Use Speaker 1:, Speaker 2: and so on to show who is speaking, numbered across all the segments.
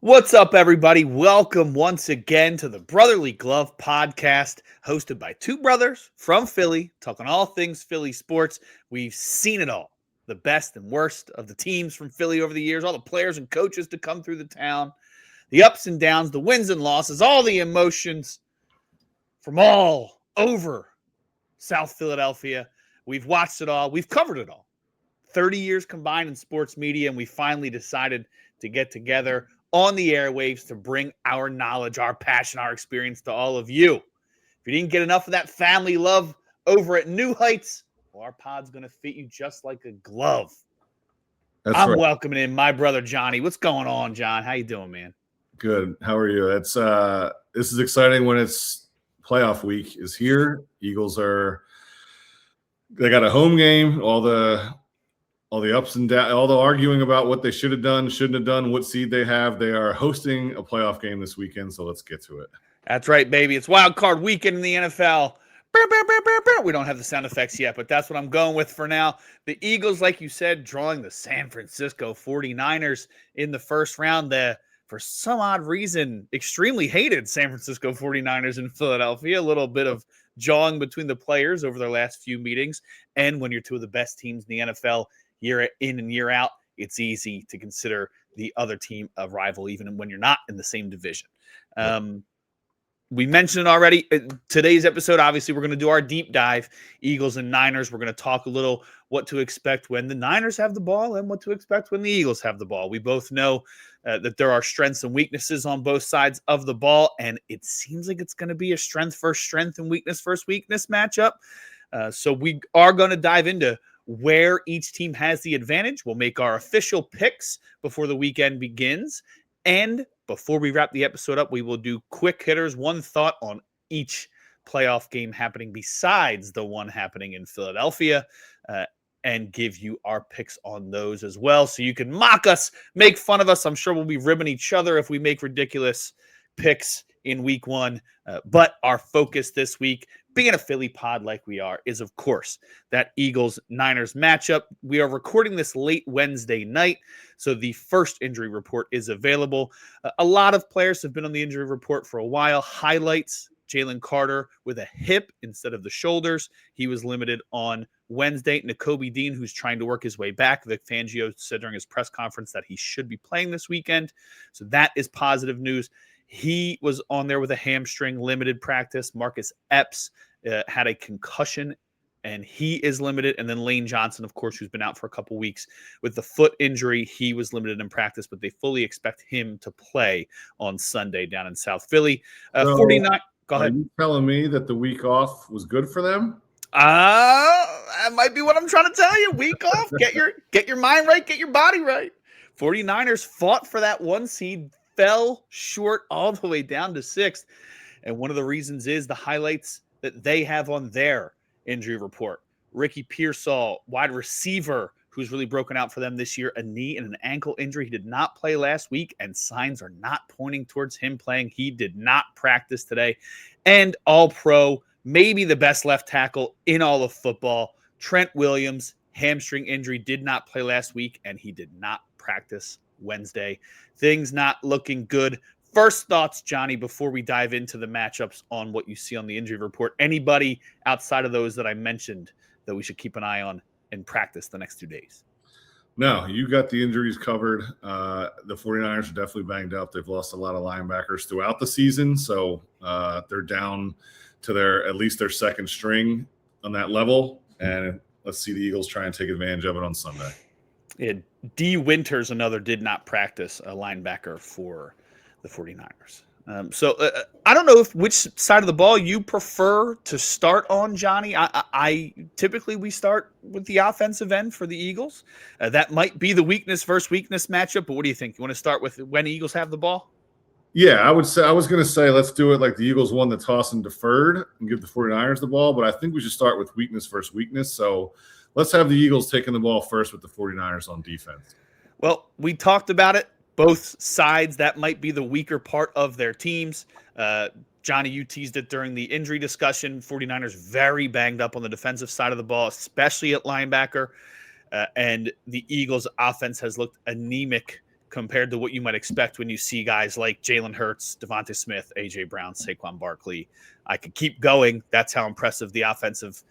Speaker 1: What's up, everybody? Welcome once again to the Brotherly Glove podcast, hosted by two brothers from Philly, talking all things Philly sports. We've seen it all, the best and worst of the teams from Philly over the years, all the players and coaches to come through the town, the ups and downs, the wins and losses, all the emotions from all over South Philadelphia. We've watched it all. We've covered it all. 30 years combined in sports media, and we finally decided to get together on the airwaves to bring our knowledge, our passion, our experience to all of you. If you didn't get enough of that family love over at New Heights, well, our pod's going to fit you just like a glove.
Speaker 2: That's
Speaker 1: I'm
Speaker 2: right.
Speaker 1: welcoming in my brother Johnny. What's going on, John? How you doing, man?
Speaker 2: Good. How are you? This is exciting when it's playoff week is here. They got a home game, all the ups and downs, all the arguing about what they should have done, shouldn't have done, what seed they have. They are hosting a playoff game this weekend, so let's get to it.
Speaker 1: That's right, baby. It's Wild Card weekend in the NFL. We don't have the sound effects yet, but that's what I'm going with for now. The Eagles, like you said, drawing the San Francisco 49ers in the first round. For some odd reason, extremely hated San Francisco 49ers in Philadelphia. A little bit of jawing between the players over their last few meetings. And when you're two of the best teams in the NFL year in and year out, it's easy to consider the other team a rival, even when you're not in the same division. We mentioned it already. Today's episode, obviously, we're going to do our deep dive, Eagles and Niners. We're going to talk a little what to expect when the Niners have the ball and what to expect when the Eagles have the ball. We both know that there are strengths and weaknesses on both sides of the ball, and it seems like it's going to be a strength versus strength and weakness versus weakness matchup. So we are going to dive into where each team has the advantage. We'll make our official picks before the weekend begins. And before we wrap the episode up, we will do quick hitters, one thought on each playoff game happening besides the one happening in Philadelphia, and give you our picks on those as well. So you can mock us, make fun of us. I'm sure we'll be ribbing each other if we make ridiculous picks in week one. But our focus this week, being a Philly pod like we are, is, of course, that Eagles-Niners matchup. We are recording this late Wednesday night, so the first injury report is available. A lot of players have been on the injury report for a while. Highlights, Jalen Carter with a hip instead of the shoulders. He was limited on Wednesday. Nakobe Dean, who's trying to work his way back. Vic Fangio said during his press conference that he should be playing this weekend. So that is positive news. He was on there with a hamstring, limited practice. Marcus Epps had a concussion, and he is limited. And then Lane Johnson, of course, who's been out for a couple weeks with the foot injury, he was limited in practice, but they fully expect him to play on Sunday down in South Philly. 49. Go ahead.
Speaker 2: Are you telling me that the week off was good for them?
Speaker 1: That might be what I'm trying to tell you. Week off, get your mind right, get your body right. 49ers fought for that one seed, fell short all the way down to 6th. And one of the reasons is the highlights that they have on their injury report. Ricky Pearsall, wide receiver, who's really broken out for them this year, a knee and an ankle injury. He did not play last week, and signs are not pointing towards him playing. He did not practice today. And all-pro, maybe the best left tackle in all of football, Trent Williams, hamstring injury, did not play last week, and he did not practice Wednesday. Things not looking good. First thoughts, Johnny, before we dive into the matchups on what you see on the injury report. Anybody outside of those that I mentioned that we should keep an eye on in practice the next 2 days?
Speaker 2: No, you got the injuries covered. The 49ers are definitely banged up. They've lost a lot of linebackers throughout the season, so they're down to at least their second string on that level. And let's see the Eagles try and take advantage of it on Sunday.
Speaker 1: Yeah, D. Winters, another did not practice, a linebacker for the 49ers. So I don't know which side of the ball you prefer to start on, Johnny. I typically we start with the offensive end for the Eagles. That might be the weakness versus weakness matchup, but what do you think? You want to start with when the Eagles have the ball?
Speaker 2: Yeah, I was going to say let's do it like the Eagles won the toss and deferred and give the 49ers the ball, but I think we should start with weakness versus weakness. So let's have the Eagles taking the ball first with the 49ers on defense.
Speaker 1: Well, we talked about it. Both sides, that might be the weaker part of their teams. Johnny, you teased it during the injury discussion. 49ers very banged up on the defensive side of the ball, especially at linebacker. And the Eagles' offense has looked anemic compared to what you might expect when you see guys like Jalen Hurts, Devontae Smith, A.J. Brown, Saquon Barkley. I could keep going. That's how impressive the offensive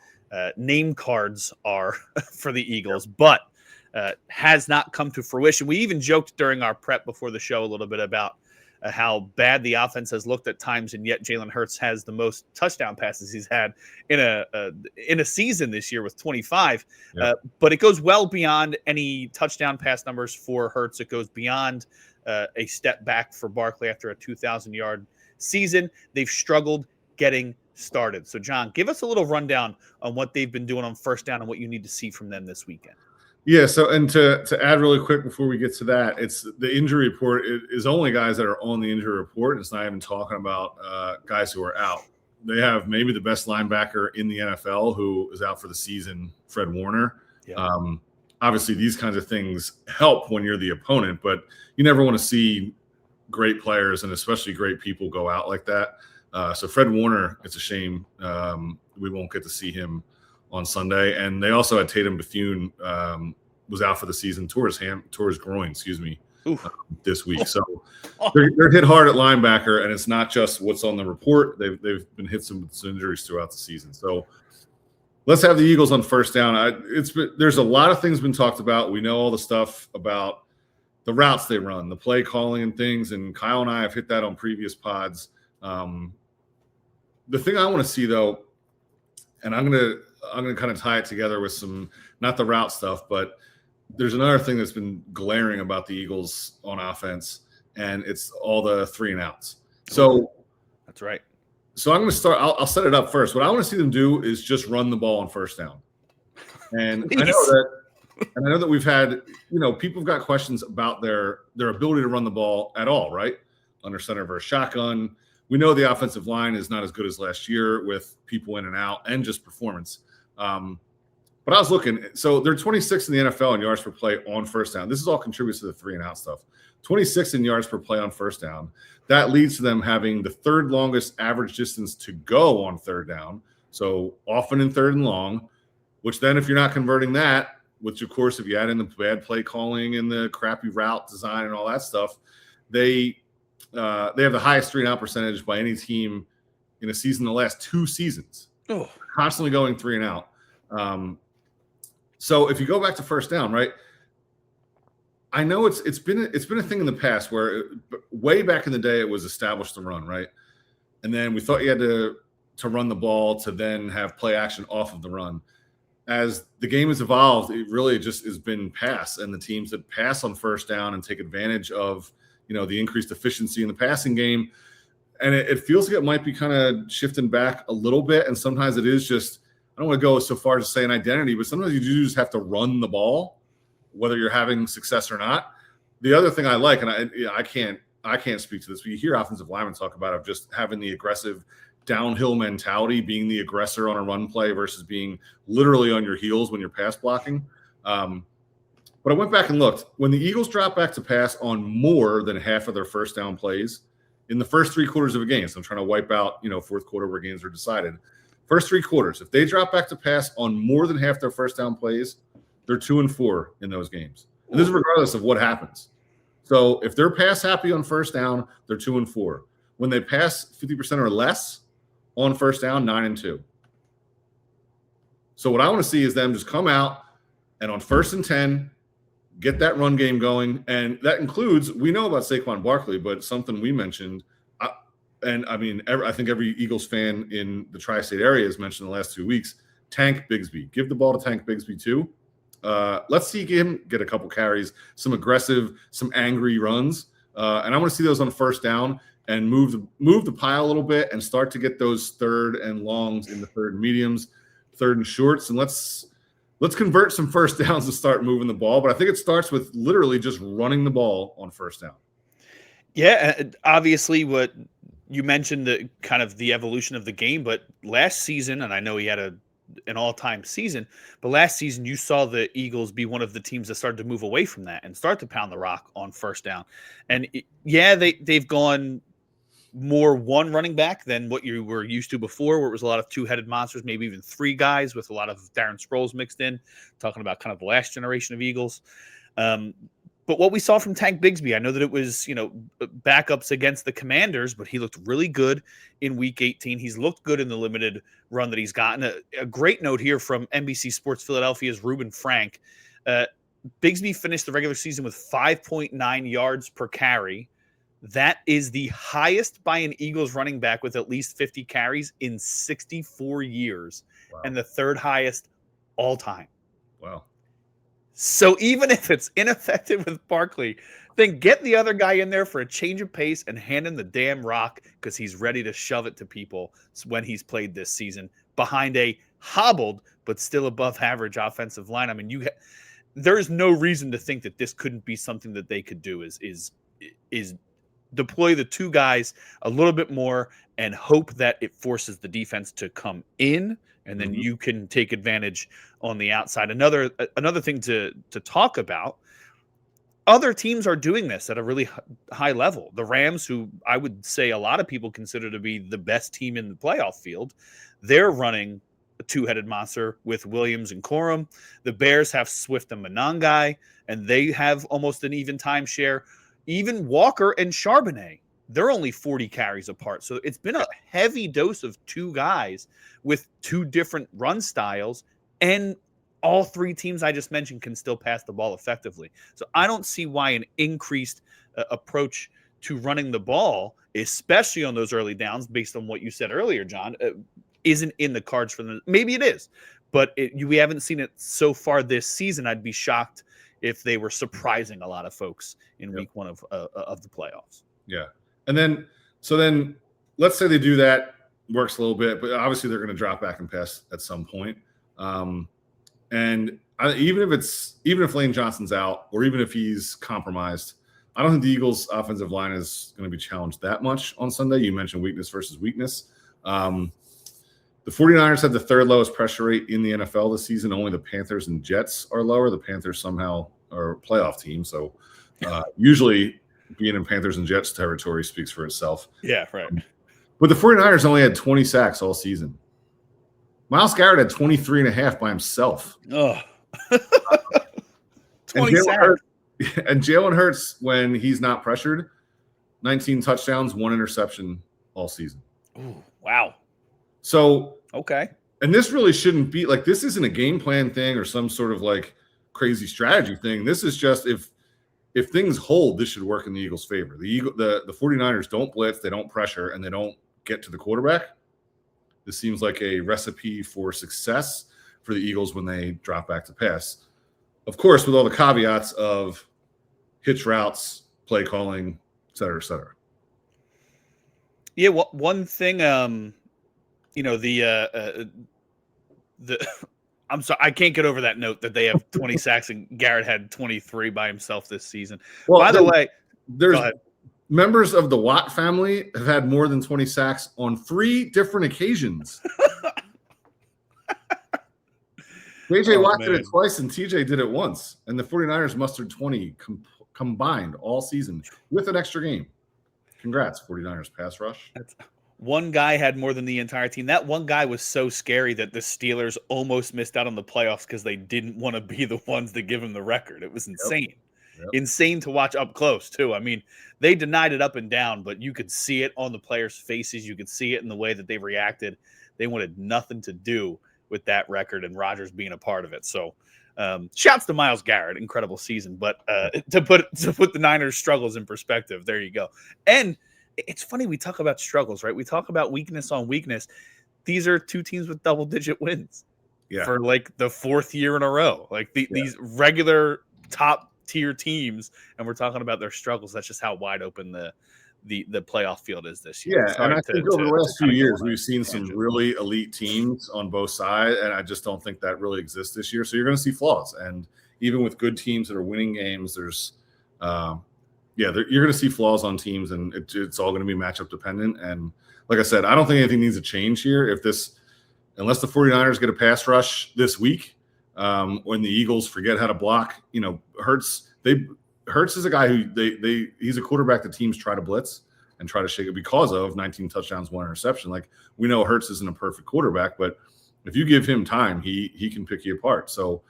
Speaker 1: name cards are for the Eagles, but has not come to fruition. We even joked during our prep before the show a little bit about how bad the offense has looked at times, and yet Jalen Hurts has the most touchdown passes he's had in a season this year with 25.
Speaker 2: Yep.
Speaker 1: But it goes well beyond any touchdown pass numbers for Hurts. It goes beyond a step back for Barkley after a 2,000-yard season. They've struggled getting started. So, John, give us a little rundown on what they've been doing on first down and what you need to see from them this weekend.
Speaker 2: Yeah, so and to add really quick before we get to that, it's the injury report is only guys that are on the injury report. It's not even talking about guys who are out. They have maybe the best linebacker in the NFL who is out for the season, Fred Warner.
Speaker 1: Yep.
Speaker 2: Obviously, these kinds of things help when you're the opponent, but you never want to see great players and especially great people go out like that. So Fred Warner, it's a shame we won't get to see him on Sunday. And they also had Tatum Bethune was out for the season, tore his groin, this week. So they're hit hard at linebacker, and it's not just what's on the report. They've been hit some injuries throughout the season. So let's have the Eagles on first down. There's a lot of things been talked about. We know all the stuff about the routes they run, the play calling and things, and Kyle and I have hit that on previous pods. The thing I want to see, though, and I'm gonna kind of tie it together with some, not the route stuff, but there's another thing that's been glaring about the Eagles on offense, and it's all the 3 and outs. So
Speaker 1: that's right.
Speaker 2: So I'm going to start. I'll set it up first. What I want to see them do is just run the ball on first down. And I know that we've had, people have got questions about their ability to run the ball at all, right? Under center versus shotgun. We know the offensive line is not as good as last year with people in and out and just performance. But I was looking, so they're 26th in the NFL in yards per play on first down. This is all contributes to the 3 and out stuff. 26th in yards per play on first down. That leads to them having the 3rd longest average distance to go on 3rd down. So often in 3rd and long, which then if you're not converting that, which of course, if you add in the bad play calling and the crappy route design and all that stuff, they have the highest 3 and out percentage by any team in a season in the last 2 seasons.
Speaker 1: Oh.
Speaker 2: Constantly going 3 and out. So if you go back to first down, right? I know it's been a thing in the past where way back in the day it was established the run, right? And then we thought you had to run the ball to then have play action off of the run. As the game has evolved, it really just has been pass, and the teams that pass on first down and take advantage of the increased efficiency in the passing game. And it feels like it might be kind of shifting back a little bit. And sometimes it is just, I don't want to go so far as to say an identity, but sometimes you do just have to run the ball, whether you're having success or not. The other thing I like, and I can't speak to this, but you hear offensive linemen talk about of just having the aggressive downhill mentality, being the aggressor on a run play versus being literally on your heels when you're pass blocking. But I went back and looked. When the Eagles drop back to pass on more than half of their first down plays in the first 3 quarters of a game, so I'm trying to wipe out, 4th quarter where games are decided. First 3 quarters, if they drop back to pass on more than half their first down plays, they're 2-4 in those games. And this is regardless of what happens. So if they're pass happy on first down, they're 2-4. When they pass 50% or less on first down, 9-2. So what I want to see is them just come out and on 1st and 10, get that run game going. And that includes, we know about Saquon Barkley, but something we mentioned, I think every Eagles fan in the tri-state area has mentioned in the last 2 weeks, Tank Bigsby. Give the ball to Tank Bigsby too. Let's see him get a couple carries, some aggressive, some angry runs. And I want to see those on first down and move the pile a little bit and start to get those 3rd and longs in the 3rd and mediums, 3rd and shorts. And let's convert some first downs and start moving the ball. But I think it starts with literally just running the ball on first down.
Speaker 1: Yeah, obviously what you mentioned, the kind of the evolution of the game, but last season, and I know he had an all-time season, but last season you saw the Eagles be one of the teams that started to move away from that and start to pound the rock on first down. And they've gone more one running back than what you were used to before, where it was a lot of 2-headed monsters, maybe even 3 guys with a lot of Darren Sproles mixed in, talking about kind of the last generation of Eagles. But what we saw from Tank Bigsby, I know that it was, backups against the Commanders, but he looked really good in Week 18. He's looked good in the limited run that he's gotten. A great note here from NBC Sports Philadelphia's Reuben Frank. Bigsby finished the regular season with 5.9 yards per carry. That is the highest by an Eagles running back with at least 50 carries in 64 years, and the third highest all time.
Speaker 2: Wow.
Speaker 1: So even if it's ineffective with Barkley, then get the other guy in there for a change of pace and hand him the damn rock because he's ready to shove it to people when he's played this season behind a hobbled but still above average offensive line. I mean, there's no reason to think that this couldn't be something that they could do is deploy the two guys a little bit more and hope that it forces the defense to come in, and then you can take advantage on the outside. Another thing to talk about, other teams are doing this at a really high level. The Rams, who I would say a lot of people consider to be the best team in the playoff field, they're running a two-headed monster with Williams and Corum. The Bears have Swift and Monangai, and they have almost an even timeshare. Even Walker and Charbonnet, they're only 40 carries apart. So it's been a heavy dose of two guys with two different run styles, and all three teams I just mentioned can still pass the ball effectively. So I don't see why an increased approach to running the ball, especially on those early downs, based on what you said earlier, John, isn't in the cards for them. Maybe it is, but we haven't seen it so far this season. I'd be shocked if they were surprising a lot of folks in week one of the playoffs.
Speaker 2: Yeah. And then let's say they do that, works a little bit, but obviously they're going to drop back and pass at some point. Even if Lane Johnson's out, or even if he's compromised, I don't think the Eagles' offensive line is going to be challenged that much on Sunday. You mentioned weakness versus weakness. The 49ers had the third lowest pressure rate in the NFL this season. Only the Panthers and Jets are lower. The Panthers somehow are a playoff team. So usually being in Panthers and Jets territory speaks for itself.
Speaker 1: Yeah, right.
Speaker 2: But the 49ers only had 20 sacks all season. Myles Garrett had 23 and a half by himself.
Speaker 1: Oh, 20 sacks.
Speaker 2: And Jalen Hurts, when he's not pressured, 19 touchdowns, 1 interception all season.
Speaker 1: Ooh, wow.
Speaker 2: So,
Speaker 1: okay.
Speaker 2: And this really shouldn't be like, this isn't a game plan thing or some sort of like crazy strategy thing. This is just if things hold, this should work in the Eagles' favor. The 49ers don't blitz, they don't pressure, and they don't get to the quarterback. This seems like a recipe for success for the Eagles when they drop back to pass. Of course, with all the caveats of hitch routes, play calling, et cetera, et cetera.
Speaker 1: Yeah, well, one thing, I'm sorry, I can't get over that note that they have 20 sacks and Garrett had 23 by himself this season. Well, by the way,
Speaker 2: there's members of the Watt family have had more than 20 sacks on 3 different occasions. JJ Watt did it twice and TJ did it once. And the 49ers mustered 20 combined all season with an extra game. Congrats, 49ers pass rush.
Speaker 1: One guy had more than the entire team. That one guy was so scary that the Steelers almost missed out on the playoffs because they didn't want to be the ones to give him the record. It was insane. Yep. Insane to watch up close, too. I mean, they denied it up and down, but you could see it on the players' faces. You could see it in the way that they reacted. They wanted nothing to do with that record and Rodgers being a part of it. So shouts to Myles Garrett. Incredible season. But to put the Niners' struggles in perspective, there you go. And it's funny, we talk about struggles, right? We talk about weakness on weakness. These are 2 teams with double-digit wins for like the 4th year in a row. Like these regular top-tier teams, and we're talking about their struggles. That's just how wide open the playoff field is this year.
Speaker 2: Yeah, and I think over the last few years, we've seen some really elite teams on both sides, and I just don't think that really exists this year. So you're going to see flaws. And even with good teams that are winning games, there's you're going to see flaws on teams, and it's all going to be matchup dependent. And like I said, I don't think anything needs to change here. Unless the 49ers get a pass rush this week, when the Eagles forget how to block, Hurts is a guy who he's a quarterback that teams try to blitz and try to shake it because of 19 touchdowns, 1 interception. Like, we know Hurts isn't a perfect quarterback, but if you give him time, he can pick you apart. So,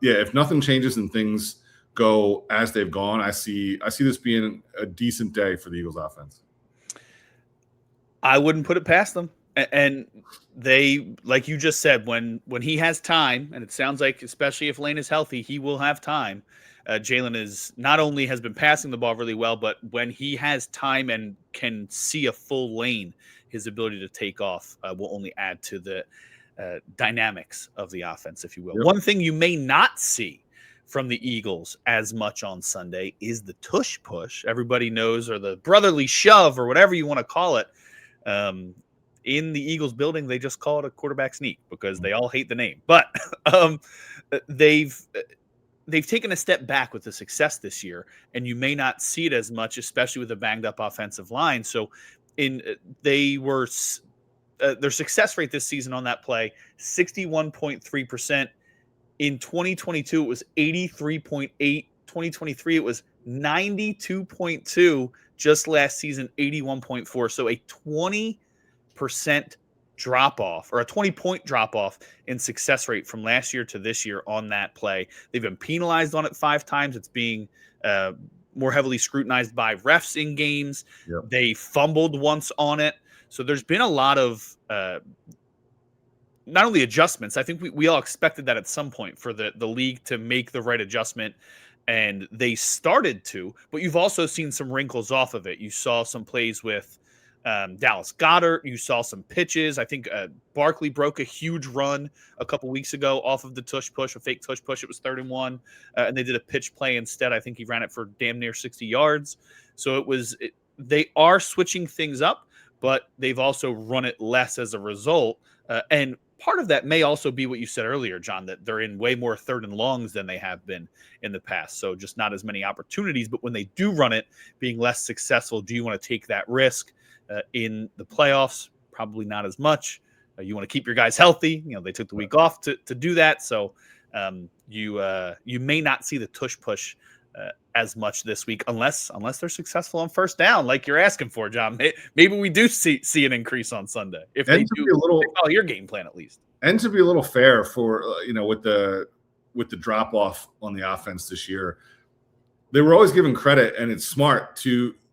Speaker 2: if nothing changes and things go as they've gone, I see this being a decent day for the Eagles offense.
Speaker 1: I wouldn't put it past them. And they, like you just said, when he has time, and it sounds like, especially if Lane is healthy, he will have time. Jalen is not only has been passing the ball really well, but when he has time and can see a full lane, his ability to take off will only add to the dynamics of the offense, if you will. Yep. One thing you may not see from the Eagles as much on Sunday is the tush push. Everybody knows, or the brotherly shove, or whatever you want to call it. In the Eagles building, they just call it a quarterback sneak because they all hate the name. But they've taken a step back with the success this year, and you may not see it as much, especially with a banged up offensive line. So their success rate this season on that play, 61.3%. In 2022, it was 83.8. 2023, it was 92.2. Just last season, 81.4. So a 20% drop off, or a 20-point drop off in success rate from last year to this year on that play. They've been penalized on it 5 times. It's being more heavily scrutinized by refs in games. Yep. They fumbled once on it. So there's been a lot of not only adjustments. I think we all expected that at some point for the league to make the right adjustment. And they started to, but you've also seen some wrinkles off of it. You saw some plays with Dallas Goedert. You saw some pitches. I think Barkley broke a huge run a couple weeks ago off of the tush push, a fake tush push. It was 3rd and 1, and they did a pitch play instead. I think he ran it for damn near 60 yards. So they are switching things up, but they've also run it less as a result. And part of that may also be what you said earlier, John, that they're in way more 3rd and longs than they have been in the past. So just not as many opportunities. But when they do run it, being less successful, do you want to take that risk in the playoffs? Probably not as much. You want to keep your guys healthy. They took the week off to do that. So you may not see the tush push as much this week unless they're successful on 1st down, like you're asking for, John. Maybe we do see an increase on Sunday if they do follow your game plan at least.
Speaker 2: And to be a little fair for with the drop off on the offense this year, they were always given credit, and it's smart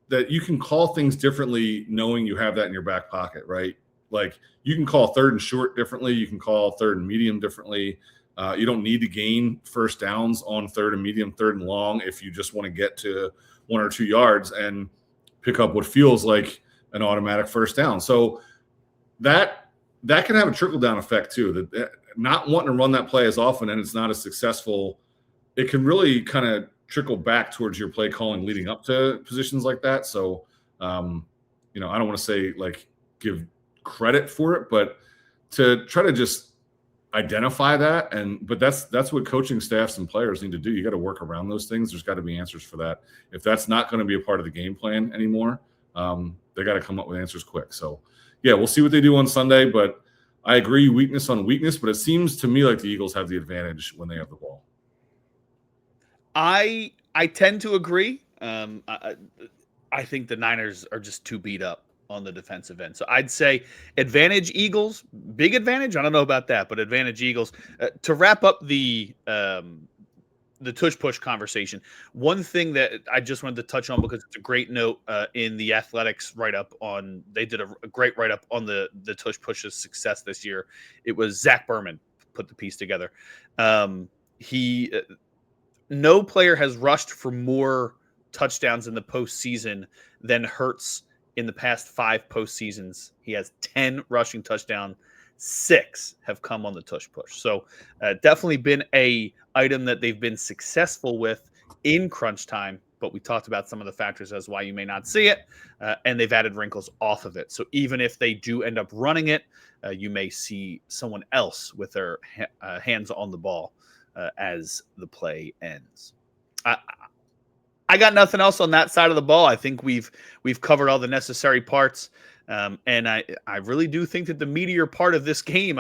Speaker 2: that you can call things differently knowing you have that in your back pocket, right? Like you can call 3rd and short differently, you can call 3rd and medium differently. You don't need to gain 1st downs on 3rd and medium, 3rd and long if you just want to get to 1 or 2 yards and pick up what feels like an automatic 1st down. So that can have a trickle-down effect too. That not wanting to run that play as often and it's not as successful, it can really kind of trickle back towards your play calling leading up to positions like that. So, I don't want to say like give credit for it, but to try to just identify that. But that's what coaching staffs and players need to do. You got to work around those things. There's got to be answers for that. If that's not going to be a part of the game plan anymore, they got to come up with answers quick. So yeah, we'll see what they do on Sunday, but I agree, weakness on weakness, but it seems to me like the Eagles have the advantage when they have the ball.
Speaker 1: I tend to agree. I think the Niners are just too beat up on the defensive end. So I'd say advantage Eagles, big advantage. I don't know about that, but advantage Eagles. To wrap up the tush push conversation, one thing that I just wanted to touch on because it's a great note in the Athletics write-up on, they did a great write-up on the tush push's success this year. It was Zach Berman put the piece together. No player has rushed for more touchdowns in the postseason than Hurts in the past 5 postseasons. He has 10 rushing touchdowns. 6 have come on the tush push. So definitely been a item that they've been successful with in crunch time, but we talked about some of the factors as why you may not see it, and they've added wrinkles off of it. So even if they do end up running it, you may see someone else with their hands on the ball as the play ends. I got nothing else on that side of the ball. I think we've covered all the necessary parts. And I really do think that the meatier part of this game,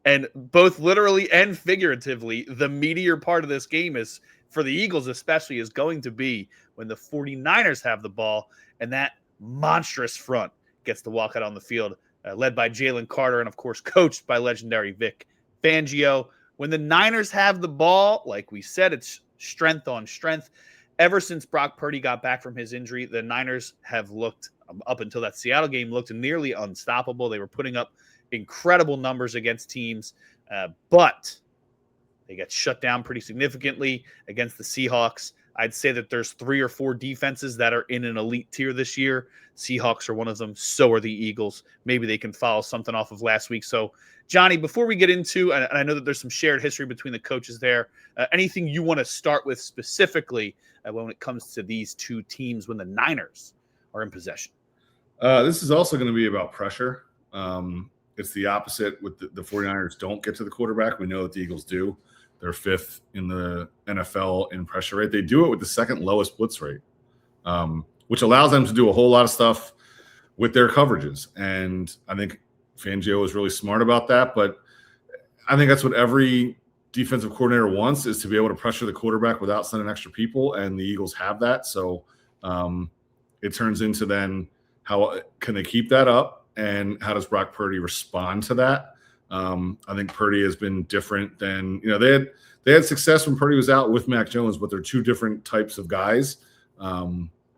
Speaker 1: and both literally and figuratively, the meatier part of this game is, for the Eagles especially, is going to be when the 49ers have the ball and that monstrous front gets to walk out on the field, led by Jalen Carter and, of course, coached by legendary Vic Fangio. When the Niners have the ball, like we said, it's strength on strength. Ever since Brock Purdy got back from his injury, the Niners have looked, up until that Seattle game, looked nearly unstoppable. They were putting up incredible numbers against teams, but they got shut down pretty significantly against the Seahawks. I'd say that there's 3 or 4 defenses that are in an elite tier this year. Seahawks are one of them. So are the Eagles. Maybe they can follow something off of last week. So, Johnny, before we get into, and I know that there's some shared history between the coaches there, anything you want to start with specifically when it comes to these two teams when the Niners are in possession?
Speaker 2: This is also going to be about pressure. It's the opposite with the 49ers don't get to the quarterback. We know that the Eagles do. They're 5th in the NFL in pressure rate. They do it with the 2nd lowest blitz rate, which allows them to do a whole lot of stuff with their coverages. And I think Fangio is really smart about that. But I think that's what every defensive coordinator wants, is to be able to pressure the quarterback without sending extra people. And the Eagles have that. So it turns into then how can they keep that up, and how does Brock Purdy respond to that? I think Purdy has been different than, they had success when Purdy was out with Mac Jones, but they're 2 different types of guys.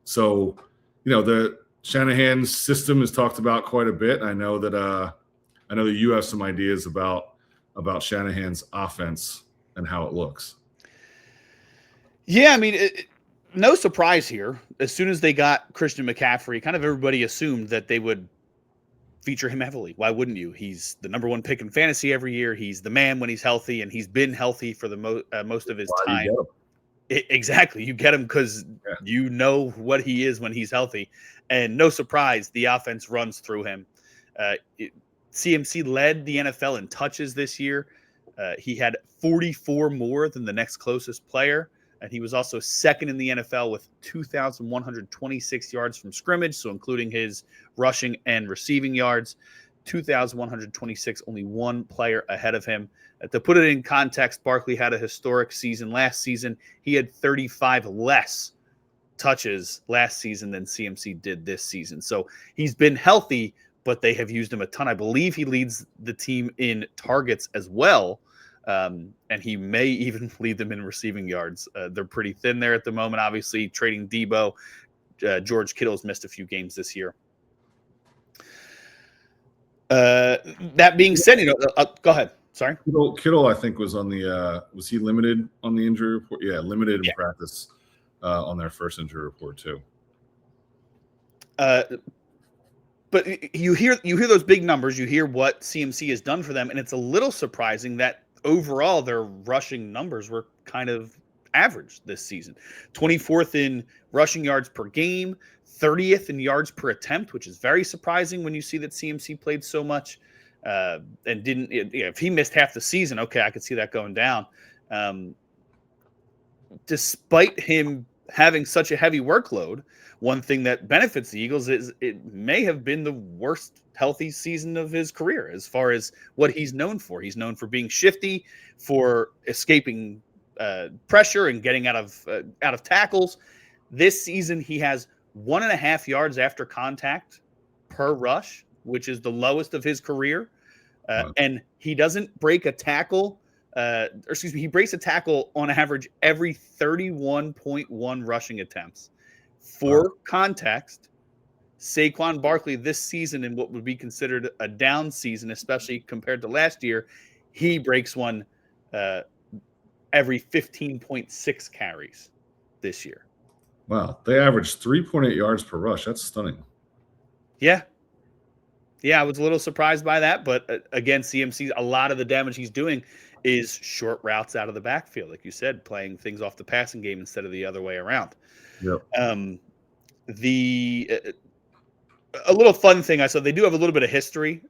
Speaker 2: So the Shanahan's system is talked about quite a bit. I know that you have some ideas about Shanahan's offense and how it looks.
Speaker 1: Yeah, I mean, no surprise here. As soon as they got Christian McCaffrey, kind of everybody assumed that they would feature him heavily. Why wouldn't you? He's the number 1 pick in fantasy every year. He's the man when he's healthy, and he's been healthy for the most of his time. Exactly. You get him because you know what he is when he's healthy. And no surprise, the offense runs through him. CMC led the NFL in touches this year. He had 44 more than the next closest player. And he was also 2nd in the NFL with 2,126 yards from scrimmage, so including his rushing and receiving yards. 2,126, only 1 player ahead of him. To put it in context, Barkley had a historic season last season. He had 35 less touches last season than CMC did this season. So he's been healthy, but they have used him a ton. I believe he leads the team in targets as well. And he may even lead them in receiving yards. They're pretty thin there at the moment. Obviously, trading Debo. George Kittle's missed a few games this year. That being said, go ahead. Sorry.
Speaker 2: Kittle, I think, was on the was he limited on the injury report? Yeah, limited in practice on their first injury report too.
Speaker 1: But you hear those big numbers. You hear what CMC has done for them, and it's a little surprising that overall their rushing numbers were kind of average this season. 24th in rushing yards per game, 30th in yards per attempt, which is very surprising when you see that CMC played so much and didn't. If he missed half the season, okay, I could see that going down. Despite him having such a heavy workload, one thing that benefits the Eagles is it may have been the worst healthy season of his career as far as what he's known for. He's known for being shifty, for escaping pressure and getting out of tackles. This season, he has 1.5 yards after contact per rush, which is the lowest of his career. And he doesn't break a tackle. He breaks a tackle on average every 31.1 rushing attempts. For context, Saquon Barkley this season, in what would be considered a down season, especially compared to last year, he breaks one every 15.6 carries this year.
Speaker 2: Wow. They averaged 3.8 yards per rush. That's stunning.
Speaker 1: Yeah. Yeah, I was a little surprised by that. But again, CMC, a lot of the damage he's doing is short routes out of the backfield. Like you said, playing things off the passing game instead of the other way around.
Speaker 2: Yep.
Speaker 1: A little fun thing I saw, they do have a little bit of history,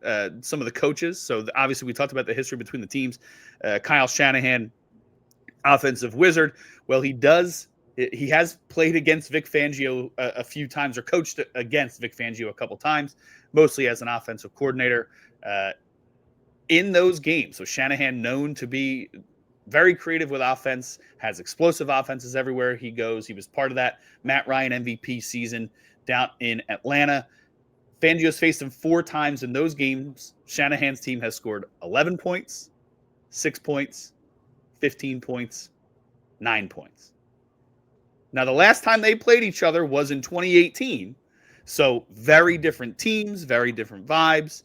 Speaker 1: some of the coaches. So obviously we talked about the history between the teams. Kyle Shanahan, offensive wizard. Well, he has played against Vic Fangio a few times, or coached against Vic Fangio a couple times, mostly as an offensive coordinator in those games. So Shanahan, known to be very creative with offense, has explosive offenses everywhere he goes. He was part of that Matt Ryan MVP season down in Atlanta. Fangio's faced him 4 times in those games. Shanahan's team has scored 11 points, 6 points, 15 points, 9 points. Now, the last time they played each other was in 2018. So very different teams, very different vibes.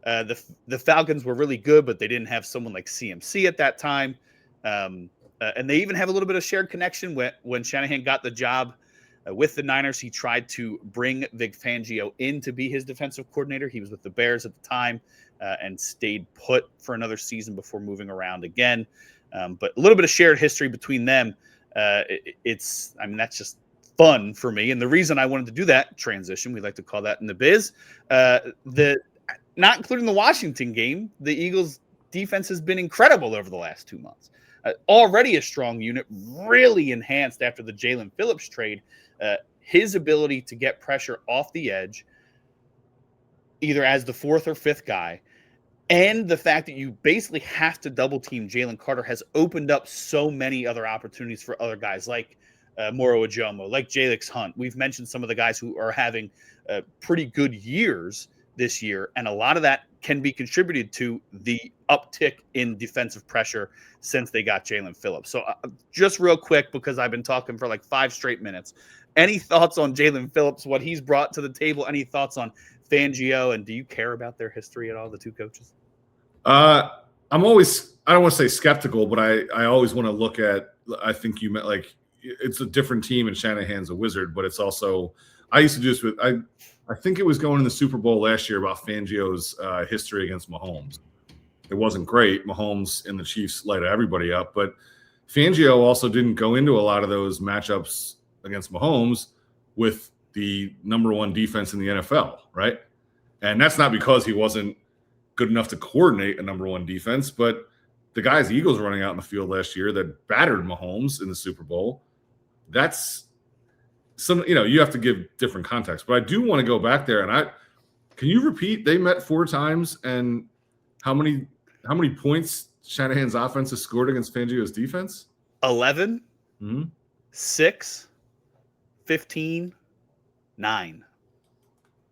Speaker 1: The Falcons were really good, but they didn't have someone like CMC at that time. And they even have a little bit of shared connection. When Shanahan got the job with the Niners, he tried to bring Vic Fangio in to be his defensive coordinator. He was with the Bears at the time and stayed put for another season before moving around again. But a little bit of shared history between them. That's just fun for me. And the reason I wanted to do that transition, we like to call that in the biz, not including the Washington game, the Eagles defense has been incredible over the last 2 months. Already a strong unit, really enhanced after the Jalen Phillips trade. His ability to get pressure off the edge, either as the fourth or fifth guy, and the fact that you basically have to double team Jalen Carter has opened up so many other opportunities for other guys like Moro Ajomo, like Jalix Hunt. We've mentioned some of the guys who are having pretty good years this year, and a lot of that can be contributed to the uptick in defensive pressure since they got Jalen Phillips. So just real quick, because I've been talking for like 5 straight minutes, any thoughts on Jalen Phillips, what he's brought to the table? Any thoughts on Fangio, and do you care about their history at all, the two coaches?
Speaker 2: I don't want to say skeptical, but I always want to look at, I think you meant like it's a different team and Shanahan's a wizard, but it's also, I used to do this with, I think it was going in the Super Bowl last year about Fangio's history against Mahomes. It wasn't great. Mahomes and the Chiefs lighted everybody up, but Fangio also didn't go into a lot of those matchups against Mahomes with the number 1 defense in the NFL, right? And that's not because he wasn't good enough to coordinate a number 1 defense, but the guys the Eagles were running out in the field last year that battered Mahomes in the Super Bowl, that's some, you have to give different context. But I do want to go back there, and can you repeat? They met 4 times, and how many points Shanahan's offense has scored against Fangio's defense?
Speaker 1: 11, 6, 15, 9.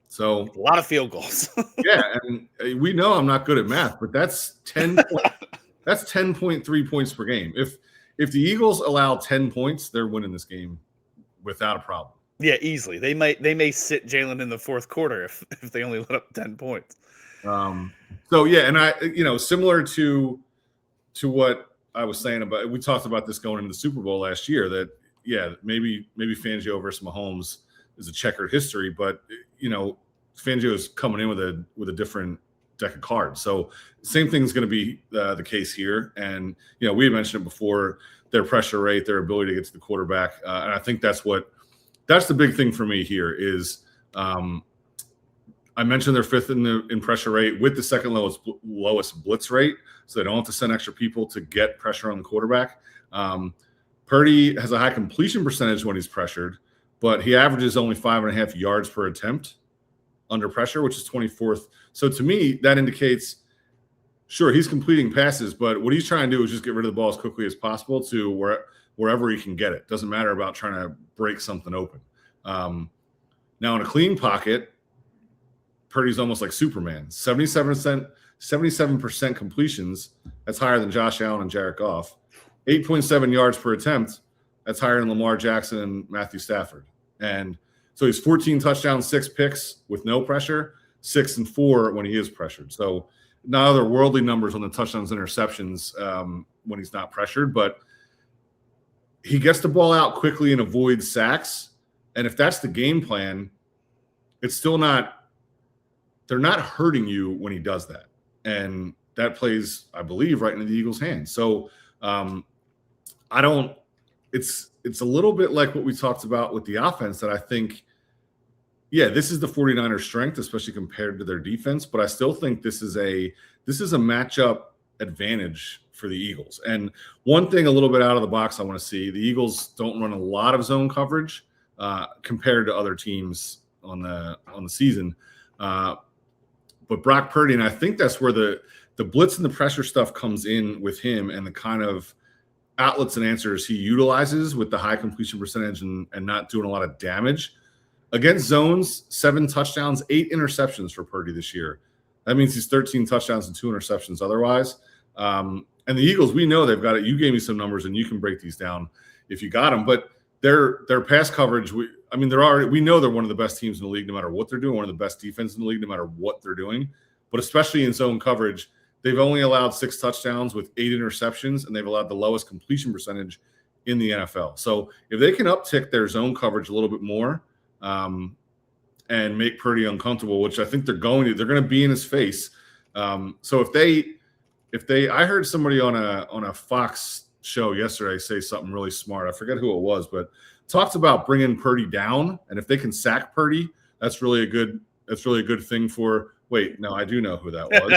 Speaker 2: So
Speaker 1: a lot of field goals.
Speaker 2: Yeah, and we know I'm not good at math, but that's 10. That's 10.3 points per game. If the Eagles allow 10 points, they're winning this game without a problem.
Speaker 1: Yeah, easily. They may sit Jalen in the fourth quarter if they only let up 10 points.
Speaker 2: So yeah, and similar to what I was saying about, we talked about this going into the Super Bowl last year, that maybe Fangio versus Mahomes is a checkered history, but Fangio is coming in with a different deck of cards. So same thing is going to be the case here. And we had mentioned it before, their pressure rate, their ability to get to the quarterback, and I think that's the big thing for me here is I mentioned they're 5th in pressure rate with the second lowest blitz rate, so they don't have to send extra people to get pressure on the quarterback. Purdy has a high completion percentage when he's pressured, but he averages only 5.5 yards per attempt under pressure, which is 24th. So to me, that indicates, sure, he's completing passes, but what he's trying to do is just get rid of the ball as quickly as possible to wherever he can get it. Doesn't matter about trying to break something open. Now in a clean pocket, Purdy's almost like Superman. 77% completions. That's higher than Josh Allen and Jared Goff. 8.7 yards per attempt. That's higher than Lamar Jackson and Matthew Stafford. And so he's 14 touchdowns, 6 picks with no pressure, 6 and 4 when he is pressured. So not otherworldly numbers on the touchdowns, interceptions when he's not pressured, but he gets the ball out quickly and avoids sacks. And if that's the game plan, it's still not – they're not hurting you when he does that. And that plays, I believe, right into the Eagles' hands. So I don't – it's a little bit like what we talked about with the offense that I think, this is the 49ers' strength, especially compared to their defense, but I still think this is a matchup advantage for the Eagles. And one thing a little bit out of the box I want to see, the Eagles don't run a lot of zone coverage compared to other teams on the season. But Brock Purdy, and I think that's where the blitz and the pressure stuff comes in with him, and the kind of outlets and answers he utilizes with the high completion percentage and not doing a lot of damage. Against zones, 7 touchdowns, 8 interceptions for Purdy this year. That means he's 13 touchdowns and 2 interceptions otherwise. And the Eagles, we know they've got it. You gave me some numbers, and you can break these down if you got them. But their pass coverage, we know they're one of the best teams in the league no matter what they're doing, one of the best defenses in the league no matter what they're doing. But especially in zone coverage, they've only allowed 6 touchdowns with 8 interceptions, and they've allowed the lowest completion percentage in the NFL. So if they can uptick their zone coverage a little bit more and make Purdy uncomfortable, which I think they're going to be in his face. So if they, I heard somebody on a Fox show yesterday say something really smart. I forget who it was, but talked about bringing Purdy down, and if they can sack Purdy, that's really a good thing for. Wait, no, I do know who that was.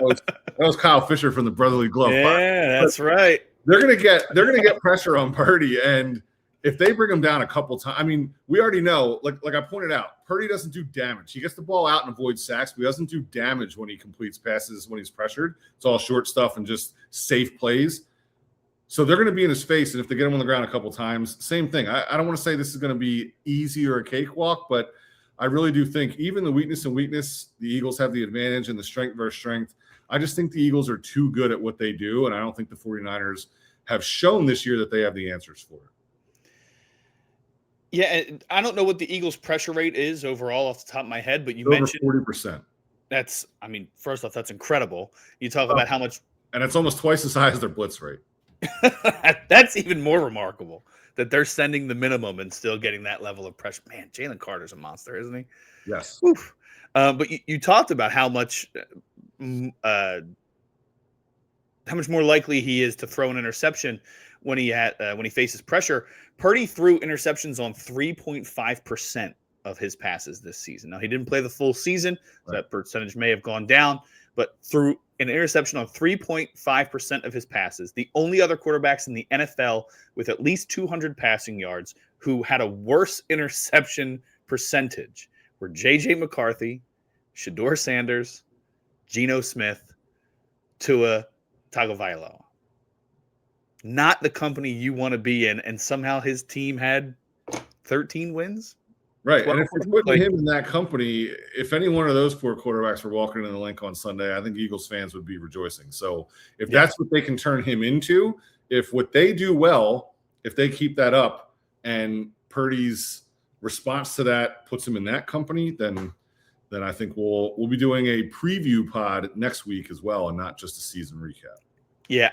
Speaker 2: that was Kyle Fisher from the Brotherly Glove.
Speaker 1: Yeah, that's right.
Speaker 2: They're gonna get pressure on Purdy, and if they bring him down a couple times, I mean, we already know, like I pointed out, Purdy doesn't do damage. He gets the ball out and avoids sacks, but he doesn't do damage when he completes passes when he's pressured. It's all short stuff and just safe plays. So they're going to be in his face, and if they get him on the ground a couple times, same thing. I don't want to say this is going to be easy or a cakewalk, but I really do think even the weakness, the Eagles have the advantage, and the strength versus strength. I just think the Eagles are too good at what they do, and I don't think the 49ers have shown this year that they have the answers for it.
Speaker 1: Yeah, I don't know what the Eagles' pressure rate is overall off the top of my head, but you mentioned
Speaker 2: 40%.
Speaker 1: That's, I mean, first off, that's incredible. You talk about how much,
Speaker 2: and it's almost twice as high as their blitz rate.
Speaker 1: That's even more remarkable that they're sending the minimum and still getting that level of pressure. Man, Jalen Carter's a monster, isn't he?
Speaker 2: Yes.
Speaker 1: But you talked about how much more likely he is to throw an interception when he faces pressure. Purdy threw interceptions on 3.5% of his passes this season. Now, he didn't play the full season, so that percentage may have gone down, but threw an interception on 3.5% of his passes. The only other quarterbacks in the NFL with at least 200 passing yards who had a worse interception percentage were J.J. McCarthy, Shedeur Sanders, Geno Smith, Tua Tagovailoa. Not the company you want to be in, and somehow his team had 13 wins.
Speaker 2: Right, and if we're putting him in that company, if any one of those 4 quarterbacks were walking in the link on Sunday, I think Eagles fans would be rejoicing. So if that's what they can turn him into, if what they do well, if they keep that up, and Purdy's response to that puts him in that company, then I think we'll be doing a preview pod next week as well, and not just a season recap.
Speaker 1: Yeah,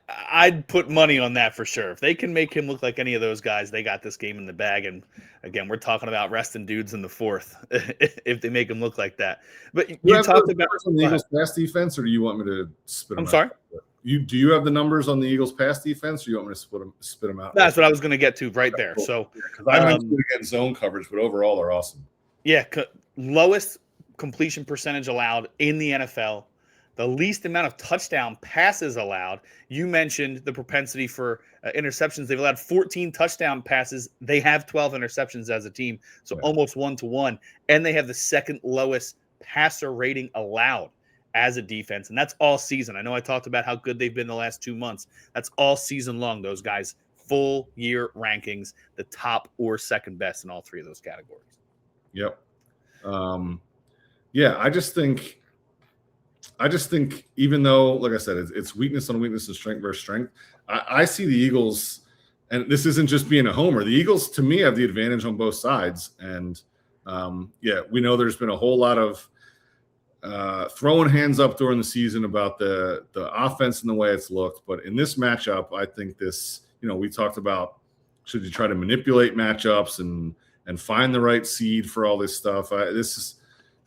Speaker 1: I'd put money on that for sure. If they can make him look like any of those guys, they got this game in the bag. And again, we're talking about resting dudes in the 4th if they make him look like that. But you talked about
Speaker 2: the Eagles pass defense, or do you want me to spit them out?
Speaker 1: I'm sorry?
Speaker 2: Do you have the numbers on the Eagles pass defense, or do you want me to spit them out?
Speaker 1: That's what I was going to get to right there. Cool. So
Speaker 2: because I mentioned against zone coverage, but overall they're awesome.
Speaker 1: Yeah, lowest completion percentage allowed in the NFL. The least amount of touchdown passes allowed. You mentioned the propensity for interceptions. They've allowed 14 touchdown passes. They have 12 interceptions as a team, so almost 1-to-1. And they have the second lowest passer rating allowed as a defense, and that's all season. I know I talked about how good they've been the last 2 months. That's all season long. Those guys, full year rankings, the top or second best in all 3 of those categories.
Speaker 2: Yep. I just think even though, like I said, it's weakness on weakness and strength versus strength, I see the Eagles, and this isn't just being a homer. The Eagles, to me, have the advantage on both sides. And, we know there's been a whole lot of throwing hands up during the season about the offense and the way it's looked. But in this matchup, I think this, we talked about should you try to manipulate matchups and find the right seed for all this stuff. This is,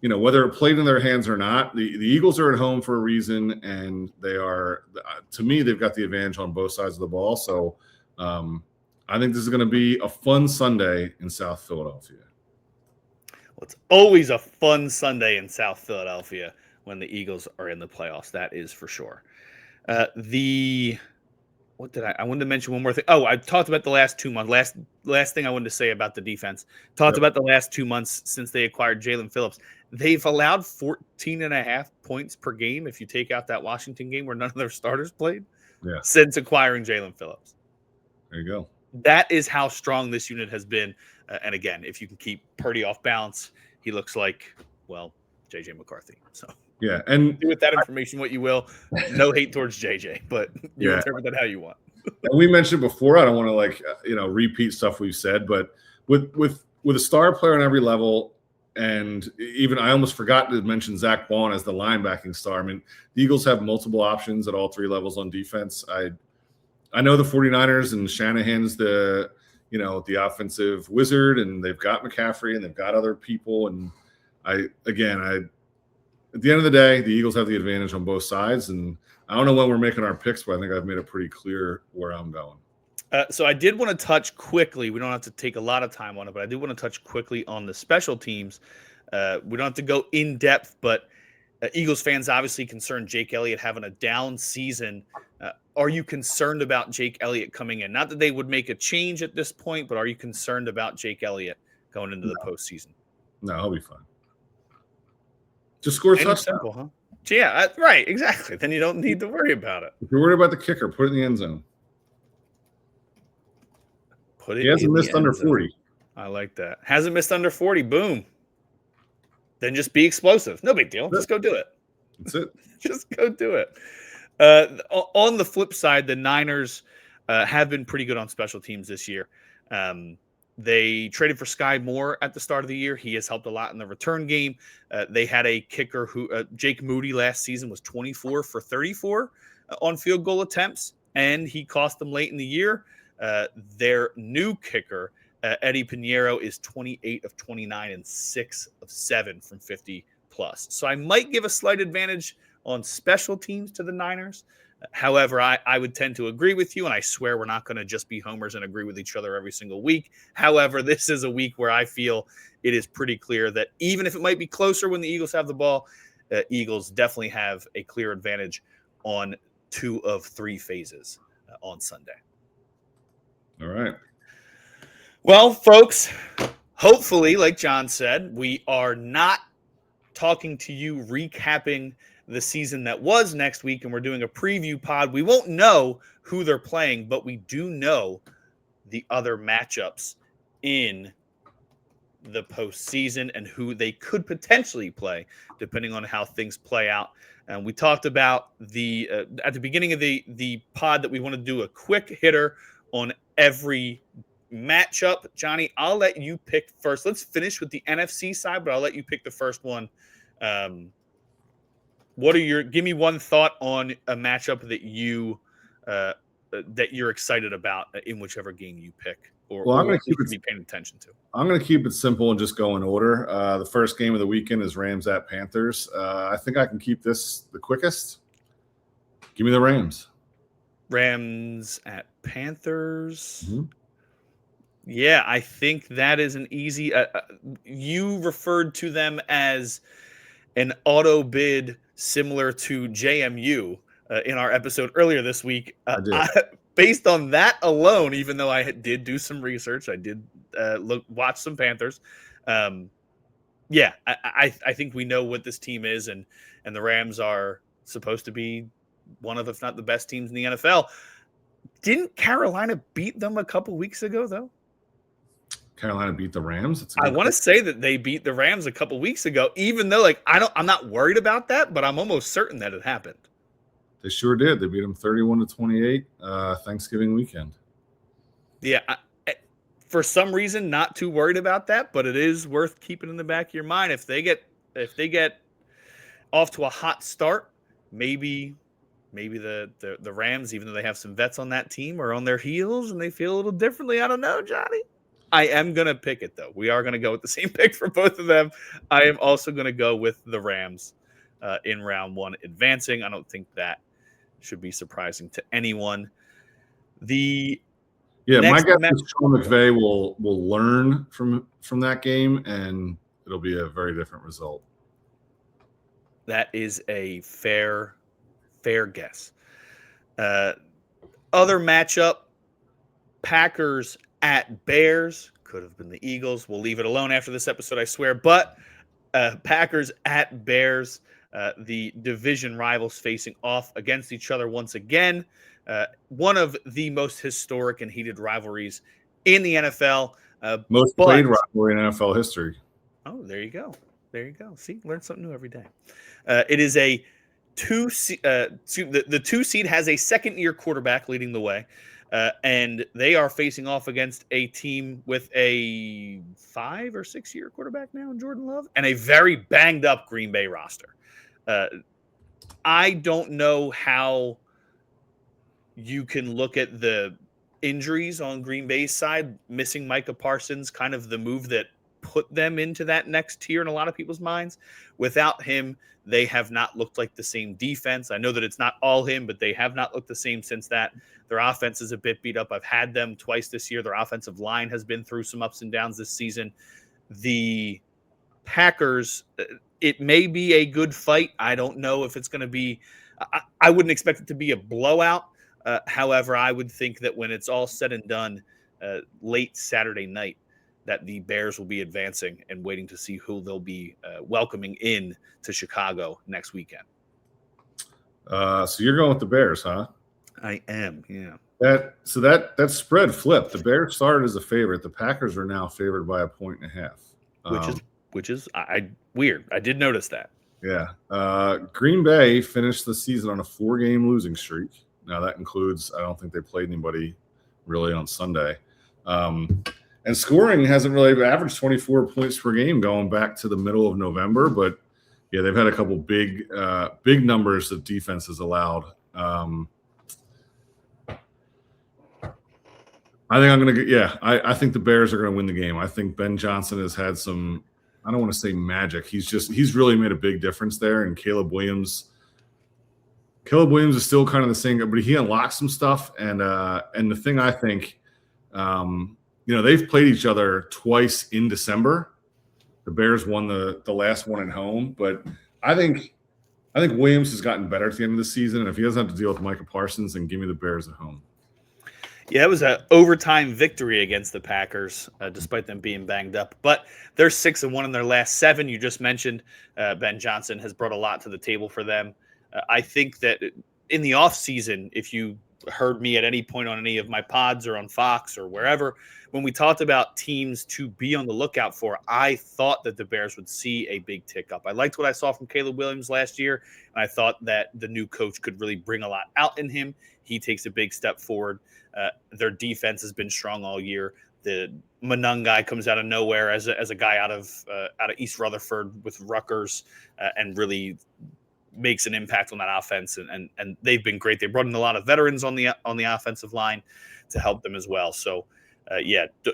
Speaker 2: whether it played in their hands or not, the Eagles are at home for a reason, and they are, to me, they've got the advantage on both sides of the ball. So I think this is going to be a fun Sunday in South Philadelphia.
Speaker 1: Well, it's always a fun Sunday in South Philadelphia when the Eagles are in the playoffs. That is for sure. I wanted to mention one more thing. Oh, I talked about the last 2 months. Last thing I wanted to say about the defense. Talked about the last 2 months since they acquired Jalen Phillips. They've allowed 14.5 points per game if you take out that Washington game where none of their starters played since acquiring Jalen Phillips.
Speaker 2: There you go.
Speaker 1: That is how strong this unit has been. And again, if you can keep Purdy off balance, he looks like, well, JJ McCarthy. So
Speaker 2: Yeah, and
Speaker 1: do with that information what you will. No hate towards JJ, but you interpret that how you want.
Speaker 2: And we mentioned before, I don't want to repeat stuff we've said, but with a star player on every level, and even I almost forgot to mention Zach Bond as the linebacking star. I mean, the Eagles have multiple options at all three levels on defense. I know the 49ers and Shanahan's the offensive wizard, and they've got McCaffrey and they've got other people. And at the end of the day, the Eagles have the advantage on both sides. And I don't know when we're making our picks, but I think I've made it pretty clear where I'm going.
Speaker 1: So I did want to touch quickly. We don't have to take a lot of time on it, but I do want to touch quickly on the special teams. We don't have to go in depth, but Eagles fans obviously concerned Jake Elliott having a down season. Are you concerned about Jake Elliott coming in? Not that they would make a change at this point, but are you concerned about Jake Elliott going into the postseason?
Speaker 2: No, he'll be fine. Just score a touchdown.
Speaker 1: Simple, huh? Yeah, right, exactly. Then you don't need to worry about it.
Speaker 2: If you're worried about the kicker, put it in the end zone. He hasn't missed under 40.
Speaker 1: I like that. Hasn't missed under 40. Boom. Then just be explosive. No big deal. Just go do it.
Speaker 2: That's it.
Speaker 1: Just go do it. On the flip side, the Niners have been pretty good on special teams this year. They traded for Sky Moore at the start of the year. He has helped a lot in the return game. They had a kicker who Jake Moody last season was 24 for 34 on field goal attempts, and he cost them late in the year. Their new kicker, Eddie Pinheiro, is 28 of 29 and 6 of 7 from 50 plus. So I might give a slight advantage on special teams to the Niners. However, I would tend to agree with you, and I swear we're not going to just be homers and agree with each other every single week. However, this is a week where I feel it is pretty clear that even if it might be closer when the Eagles have the ball, Eagles definitely have a clear advantage on 2 of 3 phases on Sunday.
Speaker 2: All right.
Speaker 1: Well, folks, hopefully, like John said, we are not talking to you recapping the season that was next week, and we're doing a preview pod. We won't know who they're playing, but we do know the other matchups in the postseason and who they could potentially play, depending on how things play out. And we talked about at the beginning of the pod that we want to do a quick hitter on every matchup. Johnny, I'll let you pick first. Let's finish with the NFC side, but I'll let you pick the first one. Give me one thought on a matchup that you're excited about in whichever game you pick, or
Speaker 2: I'm going to
Speaker 1: be paying attention to.
Speaker 2: I'm going to keep it simple and just go in order. The first game of the weekend is Rams at Panthers. I think I can keep this the quickest. Give me the Rams.
Speaker 1: Rams at Panthers.
Speaker 2: Mm-hmm.
Speaker 1: Yeah, I think that is an easy. You referred to them as an auto bid similar to JMU in our episode earlier this week.
Speaker 2: I did.
Speaker 1: Based on that alone, even though I did do some research, I did watch some Panthers. I think we know what this team is, and the Rams are supposed to be one of, if not the best teams in the NFL. Didn't Carolina beat them a couple weeks ago, though?
Speaker 2: Carolina beat the Rams.
Speaker 1: I want to say that they beat the Rams a couple weeks ago, even though I'm not worried about that, but I'm almost certain that it happened.
Speaker 2: They sure did. They beat them 31-28 Thanksgiving weekend.
Speaker 1: Yeah, for some reason, not too worried about that, but it is worth keeping in the back of your mind. If they get off to a hot start, maybe the Rams, even though they have some vets on that team, are on their heels and they feel a little differently. I don't know, Johnny. I am going to pick it, though. We are going to go with the same pick for both of them. I am also going to go with the Rams in round 1 advancing. I don't think that should be surprising to anyone. My guess is Sean McVay will learn from that game, and it'll be a very different result. That is a fair guess. Other matchup, Packers at Bears. Could have been the Eagles. We'll leave it alone after this episode, I swear. But Packers at Bears, the division rivals facing off against each other once again. One of the most historic and heated rivalries in the NFL.
Speaker 2: Most played rivalry in NFL history.
Speaker 1: Oh, there you go. There you go. See, learn something new every day. It is a the 2 seed has a second-year quarterback leading the way, and they are facing off against a team with a 5 or 6-year quarterback now in Jordan Love and a very banged-up Green Bay roster. I don't know how you can look at the injuries on Green Bay's side, missing Micah Parsons, kind of the move that put them into that next tier in a lot of people's minds. Without him, they have not looked like the same defense. I know that it's not all him, but they have not looked the same since that. Their offense is a bit beat up. I've had them twice this year. Their offensive line has been through some ups and downs this season. The Packers, it may be a good fight. I don't know if it's going to be, I wouldn't expect it to be a blowout. However, I would think that when it's all said and done late Saturday night, that the Bears will be advancing and waiting to see who they'll be welcoming in to Chicago next weekend.
Speaker 2: So you're going with the Bears, huh?
Speaker 1: I am, yeah.
Speaker 2: That spread flipped. The Bears started as a favorite. The Packers are now favored by 1.5.
Speaker 1: Which is weird. I did notice that.
Speaker 2: Yeah. Green Bay finished the season on a 4-game losing streak. Now that includes, I don't think they played anybody really on Sunday. And scoring hasn't really averaged 24 points per game going back to the middle of November. But yeah, they've had a couple big numbers that defense has allowed. I think the Bears are going to win the game. I think Ben Johnson has had some, I don't want to say magic. He's really made a big difference there. And Caleb Williams is still kind of the same, but he unlocked some stuff. And the thing I think, they've played each other twice in December. The Bears won the last one at home, but I think Williams has gotten better at the end of the season. And if he doesn't have to deal with Micah Parsons, then give me the Bears at home.
Speaker 1: Yeah, it was an overtime victory against the Packers, despite them being banged up. But they're 6-1 in their last 7. You just mentioned Ben Johnson has brought a lot to the table for them. I think that in the offseason, if you heard me at any point on any of my pods or on Fox or wherever, when we talked about teams to be on the lookout for, I thought that the Bears would see a big tick up. I liked what I saw from Caleb Williams last year, and I thought that the new coach could really bring a lot out in him. He takes a big step forward. Their defense has been strong all year. The Manung guy comes out of nowhere as a guy out of East Rutherford with Rutgers and really makes an impact on that offense. And they've been great. They brought in a lot of veterans on the offensive line to help them as well. So,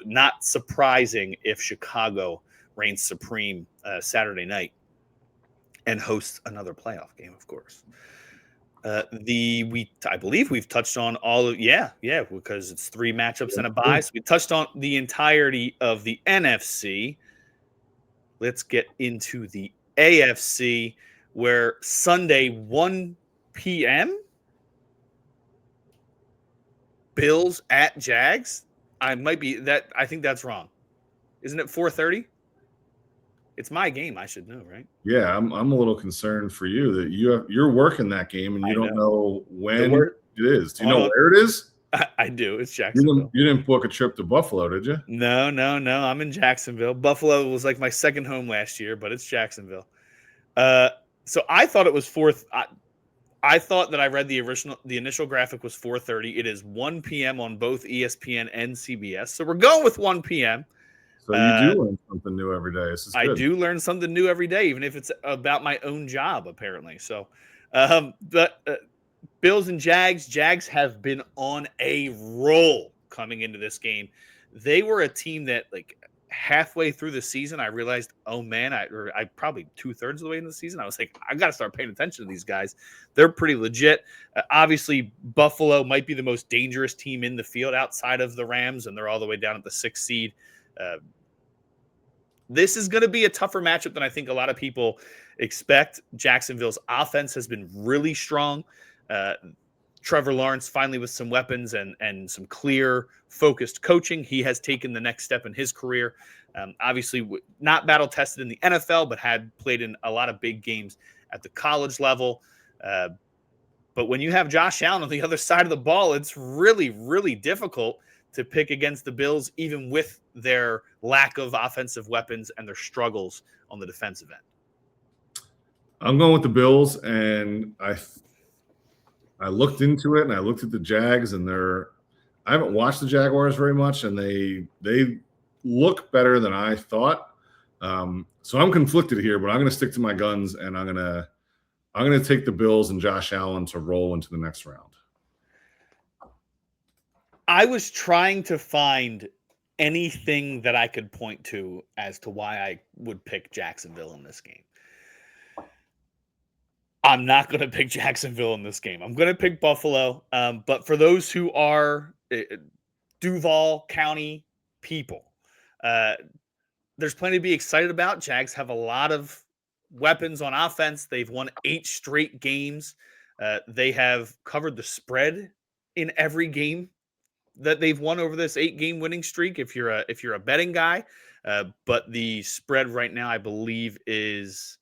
Speaker 1: not surprising if Chicago reigns supreme Saturday night and hosts another playoff game, of course. I believe we've touched on all of because it's 3 matchups and a bye. So we touched on the entirety of the NFC. Let's get into the AFC, where Sunday 1 p.m. Bills at Jags. I think that's wrong. Isn't it 4:30? It's my game. I should know, right?
Speaker 2: Yeah, I'm a little concerned for you that you're working that game and you don't know when it is. Do you know where it is?
Speaker 1: I do. It's Jacksonville.
Speaker 2: You didn't book a trip to Buffalo, did you?
Speaker 1: No. I'm in Jacksonville. Buffalo was like my second home last year, but it's Jacksonville. So I thought it was 4th. I thought that I read the initial graphic was 4:30. It is 1 p.m. on both ESPN and CBS. So we're going with 1 p.m.
Speaker 2: So you do learn something new every day. This is good.
Speaker 1: I do learn something new every day, even if it's about my own job, apparently. So, but Bills and Jags. Jags have been on a roll coming into this game. They were a team that, like, halfway through the season, I realized, oh man, I probably 2/3 of the way into the season, I was like, I got to start paying attention to these guys. They're pretty legit. Obviously, Buffalo might be the most dangerous team in the field outside of the Rams, and they're all the way down at the 6th seed. This is going to be a tougher matchup than I think a lot of people expect. Jacksonville's offense has been really strong. Trevor Lawrence finally with some weapons and some clear, focused coaching. He has taken the next step in his career. Obviously, not battle-tested in the NFL, but had played in a lot of big games at the college level. But when you have Josh Allen on the other side of the ball, it's really, really difficult to pick against the Bills, even with their lack of offensive weapons and their struggles on the defensive end?
Speaker 2: I'm going with the Bills, and I looked into it, and I looked at the Jags, and I haven't watched the Jaguars very much, and they look better than I thought. So I'm conflicted here, but I'm going to stick to my guns, and I'm going to take the Bills and Josh Allen to roll into the next round.
Speaker 1: I was trying to find anything that I could point to as to why I would pick Jacksonville in this game. I'm not going to pick Jacksonville in this game. I'm going to pick Buffalo. But for those who are Duval County people, there's plenty to be excited about. Jags have a lot of weapons on offense. They've won 8 straight games. They have covered the spread in every game that they've won over this 8-game winning streak. If you're a betting guy, but the spread right now, I believe, is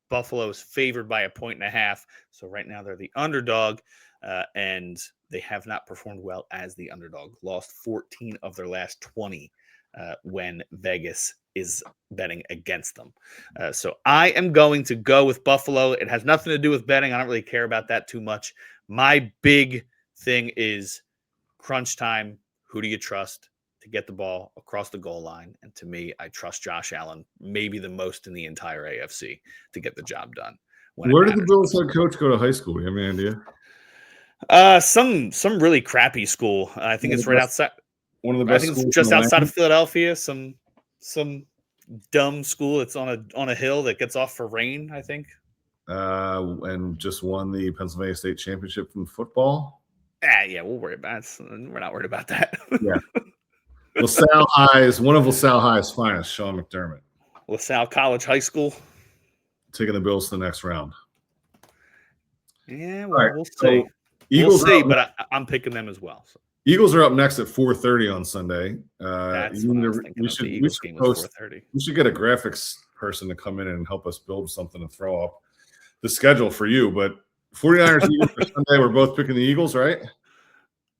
Speaker 1: Buffalo is favored by 1.5. So right now they're the underdog, and they have not performed well as the underdog. Lost 14 of their last 20 when Vegas is betting against them. So I am going to go with Buffalo. It has nothing to do with betting. I don't really care about that too much. My big thing is crunch time. Who do you trust to get the ball across the goal line? And to me, I trust Josh Allen, maybe the most in the entire AFC, to get the job done.
Speaker 2: Where did the Bills head coach go to high school? You have any
Speaker 1: idea? Some really crappy school. I think it's right outside.
Speaker 2: One of the best.
Speaker 1: I think it's just outside of Philadelphia. Some dumb school. It's on a hill that gets off for rain, I think.
Speaker 2: And just won the Pennsylvania State Championship in football.
Speaker 1: Yeah, we'll worry about it. We're not worried about that.
Speaker 2: Yeah. LaSalle High is one of LaSalle High's finest, Sean McDermott.
Speaker 1: LaSalle College High School.
Speaker 2: Taking the Bills to the next round.
Speaker 1: Yeah, well, we'll see.
Speaker 2: Eagles
Speaker 1: we'll see, but I'm picking them as well. So.
Speaker 2: Eagles are up next at 4:30 on Sunday.
Speaker 1: That's what I was thinking. We
Speaker 2: should get a graphics person to come in and help us build something to throw up the schedule for you. But 49ers Eagles for Sunday. We're both picking the Eagles, right?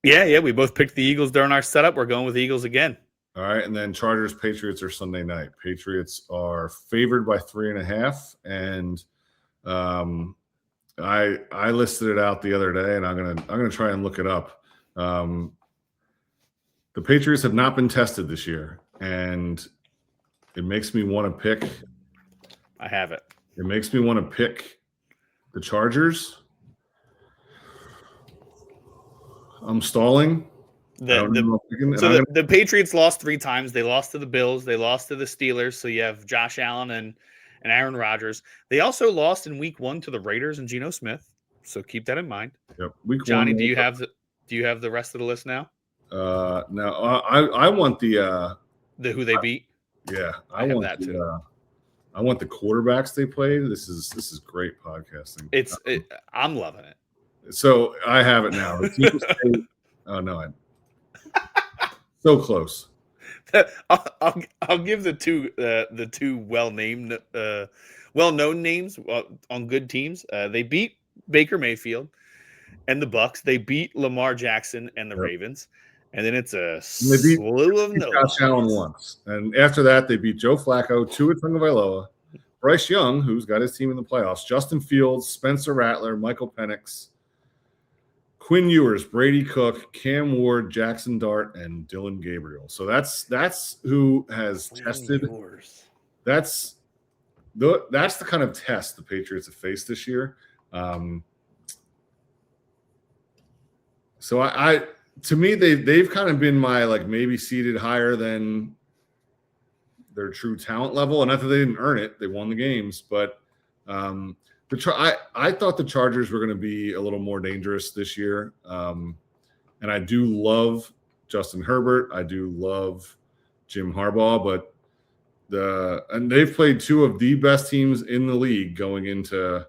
Speaker 1: Yeah. We both picked the Eagles during our setup. We're going with the Eagles again.
Speaker 2: All right, and then Chargers Patriots are Sunday night. Patriots are favored by 3.5, and I listed it out the other day, and I'm gonna try and look it up. The Patriots have not been tested this year, and it makes me want to pick.
Speaker 1: I have it.
Speaker 2: It makes me want to pick the Chargers. I'm stalling.
Speaker 1: The Patriots lost 3 times. They lost to the Bills. They lost to the Steelers. So you have Josh Allen and Aaron Rodgers. They also lost in Week 1 to the Raiders and Geno Smith. So keep that in mind.
Speaker 2: Yep. Week
Speaker 1: Johnny,
Speaker 2: 1,
Speaker 1: do you have the rest of the list now?
Speaker 2: No. I want the
Speaker 1: who they beat.
Speaker 2: Yeah,
Speaker 1: I want that too.
Speaker 2: I want the quarterbacks they played. This is great podcasting.
Speaker 1: I'm loving it.
Speaker 2: So I have it now. Oh no, so close.
Speaker 1: I'll give the two well-known names on good teams. They beat Baker Mayfield and the Bucks. They beat Lamar Jackson and the Ravens, and then it's a slew of no.
Speaker 2: Josh Allen once, and after that they beat Joe Flacco, Tua Tagovailoa, Bryce Young, who's got his team in the playoffs, Justin Fields, Spencer Rattler, Michael Penix, Quinn Ewers, Brady Cook, Cam Ward, Jackson Dart, and Dylan Gabriel. So that's who has tested. That's the kind of test the Patriots have faced this year. So I to me they've kind of been my maybe seated higher than their true talent level, and not that they didn't earn it. They won the games, but I thought the Chargers were going to be a little more dangerous this year, and I do love Justin Herbert. I do love Jim Harbaugh, but and they've played 2 of the best teams in the league going into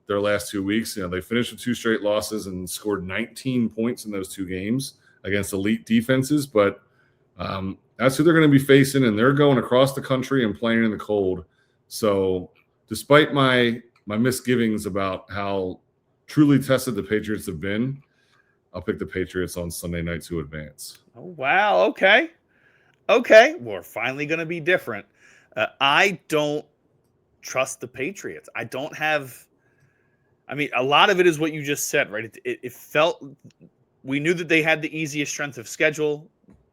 Speaker 2: their last 2 weeks. They finished with 2 straight losses and scored 19 points in those 2 games against elite defenses, but that's who they're going to be facing, and they're going across the country and playing in the cold. So despite my misgivings about how truly tested the Patriots have been, I'll pick the Patriots on Sunday night to advance.
Speaker 1: Oh, wow. Okay. Okay, we're finally going to be different. I don't trust the Patriots. I don't have. I mean, a lot of it is what you just said, right? It felt we knew that they had the easiest strength of schedule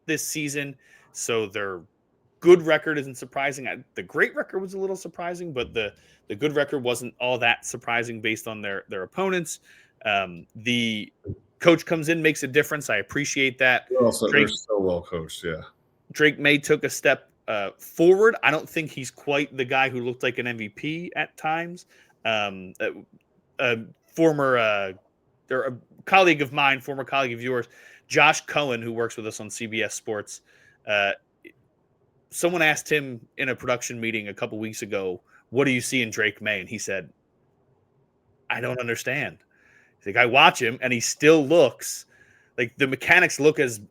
Speaker 1: this season, so their good record isn't surprising. The great record was a little surprising, but the good record wasn't all that surprising based on their opponents. The coach comes in, makes a difference. I appreciate that.
Speaker 2: They're so well coached. Yeah.
Speaker 1: Drake May took a step forward. I don't think he's quite the guy who looked like an MVP at times. Former or a colleague of mine, former colleague of yours, Josh Cohen, who works with us on CBS Sports. Someone asked him in a production meeting a couple weeks ago, "What do you see in Drake May?" And he said, "I don't understand." He's like, "I watch him, and he still looks like the mechanics look as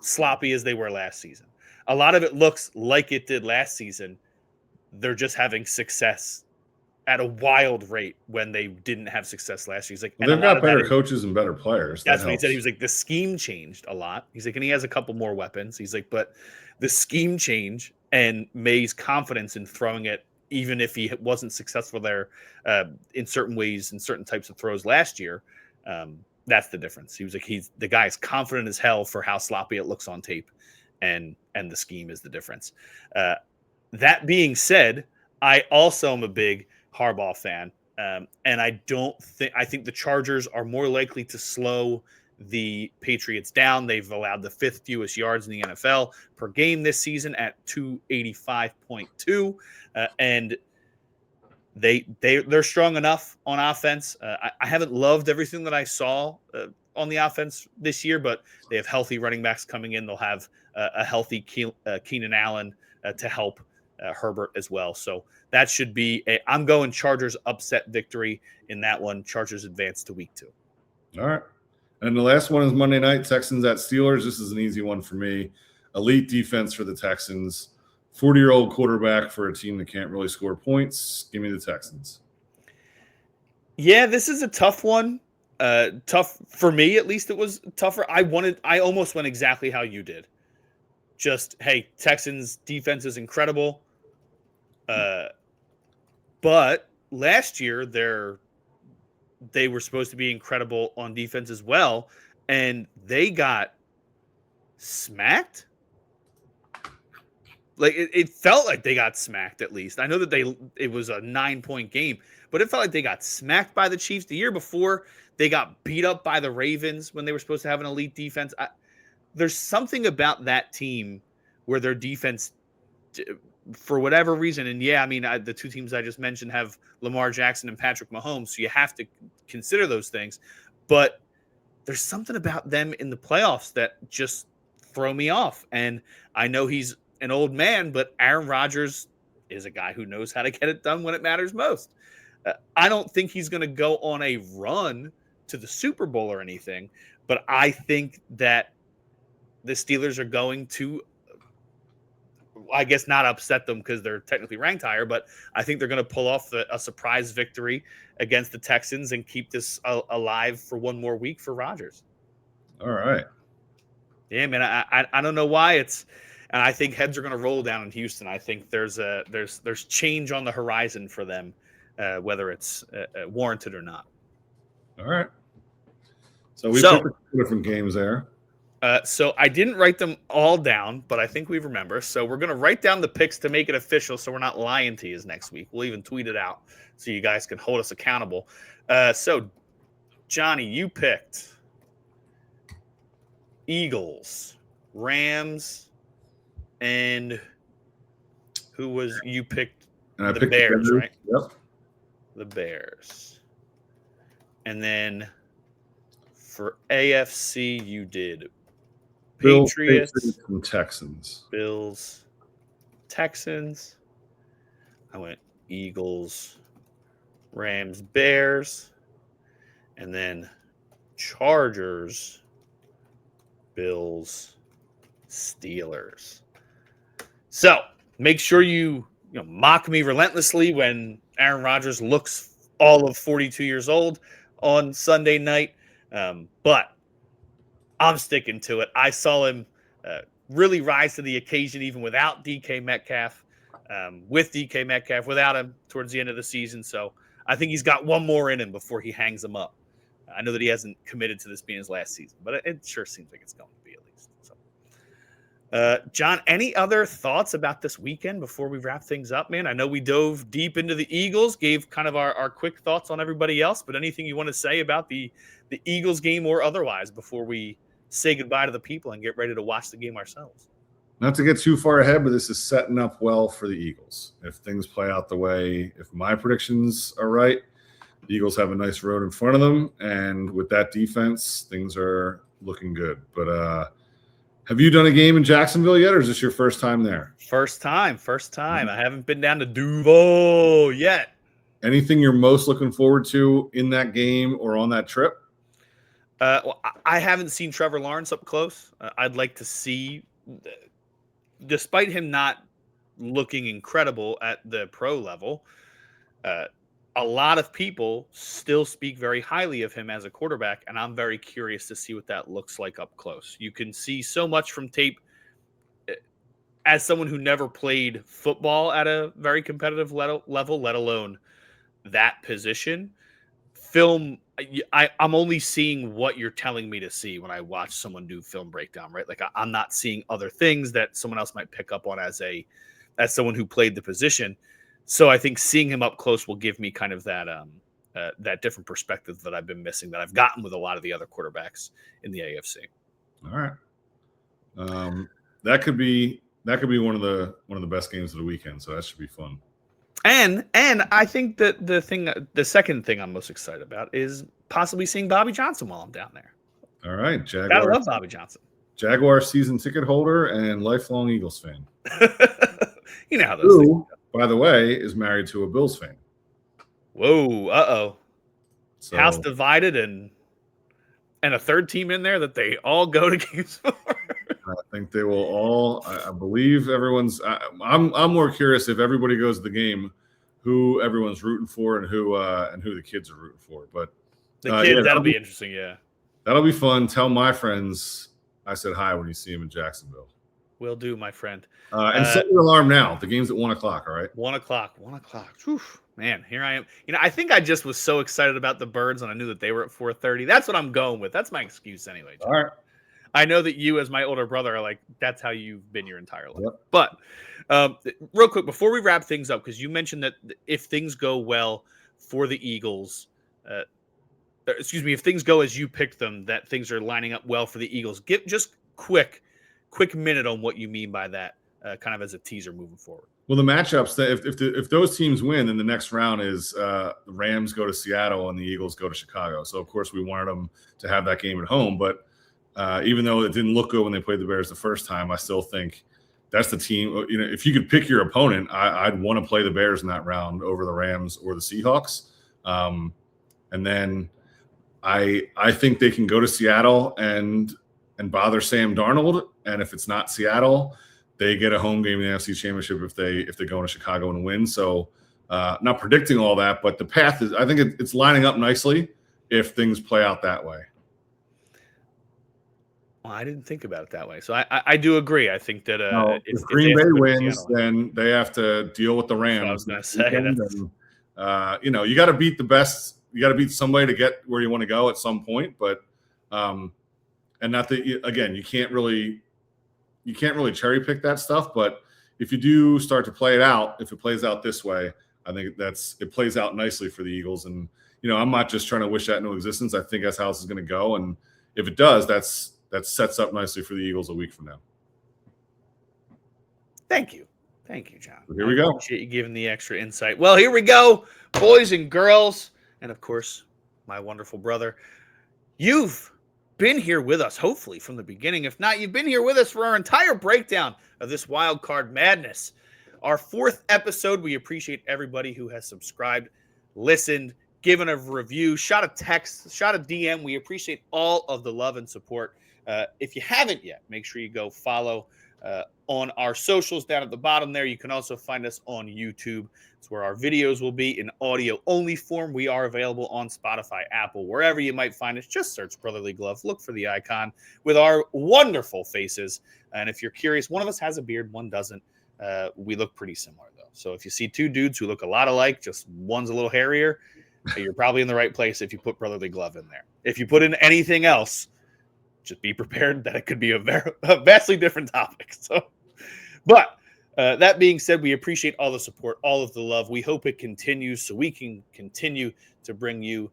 Speaker 1: sloppy as they were last season. A lot of it looks like it did last season. They're just having success at a wild rate when they didn't have success last year." He's like,
Speaker 2: well, they've got better coaches and better players.
Speaker 1: That's what he said. He was like, the scheme changed a lot. He's like, and he has a couple more weapons. He's like, but the scheme change and May's confidence in throwing it, even if he wasn't successful there in certain ways, in certain types of throws last year, that's the difference. He was like, the guy is confident as hell for how sloppy it looks on tape, and the scheme is the difference. That being said, I also am a big Harbaugh fan. And I think the Chargers are more likely to slow the Patriots down. They've allowed the 5th fewest yards in the NFL per game this season at 285.2. And they're strong enough on offense. I haven't loved everything that I saw on the offense this year, but they have healthy running backs coming in. They'll have a healthy Keenan Allen to help Herbert as well. So that should be I'm going Chargers upset victory in that one. Chargers advance to week 2.
Speaker 2: All right. And the last one is Monday night, Texans at Steelers. This is an easy one for me. Elite defense for the Texans. 40-year-old quarterback for a team that can't really score points. Give me the Texans.
Speaker 1: Yeah, this is a tough one. Tough for me, at least it was tougher. I almost went exactly how you did. Just, hey, Texans defense is incredible. But last year they were supposed to be incredible on defense as well, and they got smacked. Like it felt like they got smacked. At least I know that it was a 9-point game, but it felt like they got smacked by the Chiefs. The year before, they got beat up by the Ravens when they were supposed to have an elite defense. There's something about that team where their defense, for whatever reason, and yeah, I mean, the two teams I just mentioned have Lamar Jackson and Patrick Mahomes, so you have to consider those things. But there's something about them in the playoffs that just throw me off. And I know he's an old man, but Aaron Rodgers is a guy who knows how to get it done when it matters most. I don't think he's going to go on a run to the Super Bowl or anything, but I think that the Steelers are going to, I guess, not upset them because they're technically ranked higher, but I think they're going to pull off a surprise victory against the Texans and keep this alive for one more week for Rodgers.
Speaker 2: All right.
Speaker 1: Yeah, man, I don't know why and I think heads are going to roll down in Houston. I think there's change on the horizon for them, whether it's warranted or not.
Speaker 2: All right. So we picked different games there.
Speaker 1: So I didn't write them all down, but I think we remember. So we're going to write down the picks to make it official so we're not lying to you next week. We'll even tweet it out so you guys can hold us accountable. So, Johnny, you picked Eagles, Rams, and you picked the Bears, right?
Speaker 2: Yep.
Speaker 1: The Bears. And then for AFC, you did Patriots
Speaker 2: and Texans.
Speaker 1: Bills, Texans. I went Eagles, Rams, Bears, and then Chargers, Bills, Steelers. So make sure you mock me relentlessly when Aaron Rodgers looks all of 42 years old on Sunday night. But I'm sticking to it. I saw him really rise to the occasion even without DK Metcalf, with DK Metcalf, without him towards the end of the season. So I think he's got one more in him before he hangs him up. I know that he hasn't committed to this being his last season, but it sure seems like it's going to be at least. So, John, any other thoughts about this weekend before we wrap things up, man? I know we dove deep into the Eagles, gave kind of our quick thoughts on everybody else, but anything you want to say about the Eagles game or otherwise before we say goodbye to the people and get ready to watch the game ourselves?
Speaker 2: Not to get too far ahead, but this is setting up well for the Eagles. If things play out the way, if my predictions are right, the Eagles have a nice road in front of them, and with that defense, things are looking good. But have you done a game in Jacksonville yet, or is this your first time there?
Speaker 1: First time. Mm-hmm. I haven't been down to Duval yet.
Speaker 2: Anything you're most looking forward to in that game or on that trip?
Speaker 1: Well, I haven't seen Trevor Lawrence up close. I'd like to see, despite him not looking incredible at the pro level, a lot of people still speak very highly of him as a quarterback, and I'm very curious to see what that looks like up close. You can see so much from tape. As someone who never played football at a very competitive level, let alone that position, film, I'm only seeing what you're telling me to see when I watch someone do film breakdown, right? Like I'm not seeing other things that someone else might pick up on as someone who played the position. So I think seeing him up close will give me kind of that different perspective that I've been missing, that I've gotten with a lot of the other quarterbacks in the AFC.
Speaker 2: All right, that could be one of the best games of the weekend. So that should be fun.
Speaker 1: And I think that the second thing I'm most excited about is possibly seeing Bobby Johnson while I'm down there.
Speaker 2: All right,
Speaker 1: Jaguar. I love Bobby Johnson.
Speaker 2: Jaguar season ticket holder and lifelong Eagles fan.
Speaker 1: You know how those things go.
Speaker 2: By the way, is married to a Bills fan.
Speaker 1: Whoa, so, house divided and a third team in there that they all go to games for.
Speaker 2: I think they will all. I believe everyone's. I'm more curious if everybody goes to the game, who everyone's rooting for and who the kids are rooting for. But
Speaker 1: the kids, that'll be interesting. Yeah,
Speaker 2: that'll be fun. Tell my friends I said hi when you see them in Jacksonville.
Speaker 1: Will do, my friend.
Speaker 2: And set your alarm now. The game's at 1:00. All right.
Speaker 1: 1:00. Whew, man, here I am. I think I just was so excited about the Birds, and I knew that they were at 4:30. That's what I'm going with. That's my excuse anyway, John.
Speaker 2: All right.
Speaker 1: I know that you, as my older brother, are like, that's how you've been your entire life.
Speaker 2: Yep.
Speaker 1: But real quick, before we wrap things up, because you mentioned that if things go well for the Eagles, if things go as you picked them, that things are lining up well for the Eagles. Give just quick minute on what you mean by that, kind of as a teaser moving forward.
Speaker 2: Well, the matchups, if those teams win, then the next round is the Rams go to Seattle and the Eagles go to Chicago. So, of course, we wanted them to have that game at home, but even though it didn't look good when they played the Bears the first time, I still think that's the team. If you could pick your opponent, I'd want to play the Bears in that round over the Rams or the Seahawks. And then I think they can go to Seattle and bother Sam Darnold. And if it's not Seattle, they get a home game in the NFC Championship if they go into Chicago and win. So not predicting all that, but the path is, I think it's lining up nicely if things play out that way.
Speaker 1: Well, I didn't think about it that way. So I do agree. I think that
Speaker 2: if Green Bay wins, then they have to deal with the Rams.
Speaker 1: I was going to say.
Speaker 2: You got to beat the best. You got to beat somebody to get where you want to go at some point. But and not that again, you can't really cherry pick that stuff. But if you do start to play it out, if it plays out this way, I think it plays out nicely for the Eagles. And I'm not just trying to wish that into existence. I think that's how this is going to go. And if it does, that sets up nicely for the Eagles a week from now.
Speaker 1: Thank you, John.
Speaker 2: Here we go.
Speaker 1: Appreciate you giving the extra insight. Well, here we go, boys and girls, and of course, my wonderful brother. You've been here with us, hopefully, from the beginning. If not, you've been here with us for our entire breakdown of this wild card madness. Our 4th episode. We appreciate everybody who has subscribed, listened, given a review, shot a text, shot a DM. We appreciate all of the love and support. If you haven't yet, make sure you go follow on our socials down at the bottom there. You can also find us on YouTube. It's where our videos will be in audio only form. We are available on Spotify, Apple, wherever you might find us. Just search Brotherly Glove. Look for the icon with our wonderful faces. And if you're curious, one of us has a beard, one doesn't. We look pretty similar, though. So if you see two dudes who look a lot alike, just one's a little hairier, you're probably in the right place if you put Brotherly Glove in there. If you put in anything else, just be prepared that it could be a vastly different topic. But that being said, we appreciate all the support, all of the love. We hope it continues so we can continue to bring you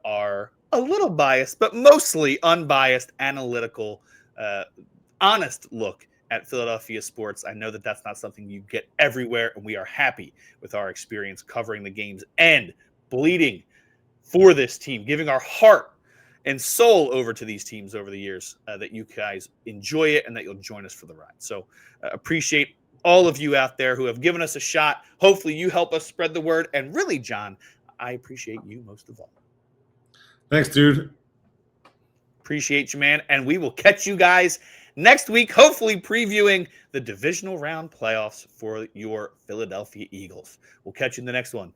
Speaker 1: our a little biased, but mostly unbiased, analytical, honest look at Philadelphia sports. I know that that's not something you get everywhere, and we are happy with our experience covering the games and bleeding for this team, giving our heart and soul over to these teams over the years, that you guys enjoy it and that you'll join us for the ride. So appreciate all of you out there who have given us a shot. Hopefully you help us spread the word. And really, John, I appreciate you most of all.
Speaker 2: Thanks, dude.
Speaker 1: Appreciate you, man. And we will catch you guys next week, hopefully previewing the divisional round playoffs for your Philadelphia Eagles. We'll catch you in the next one.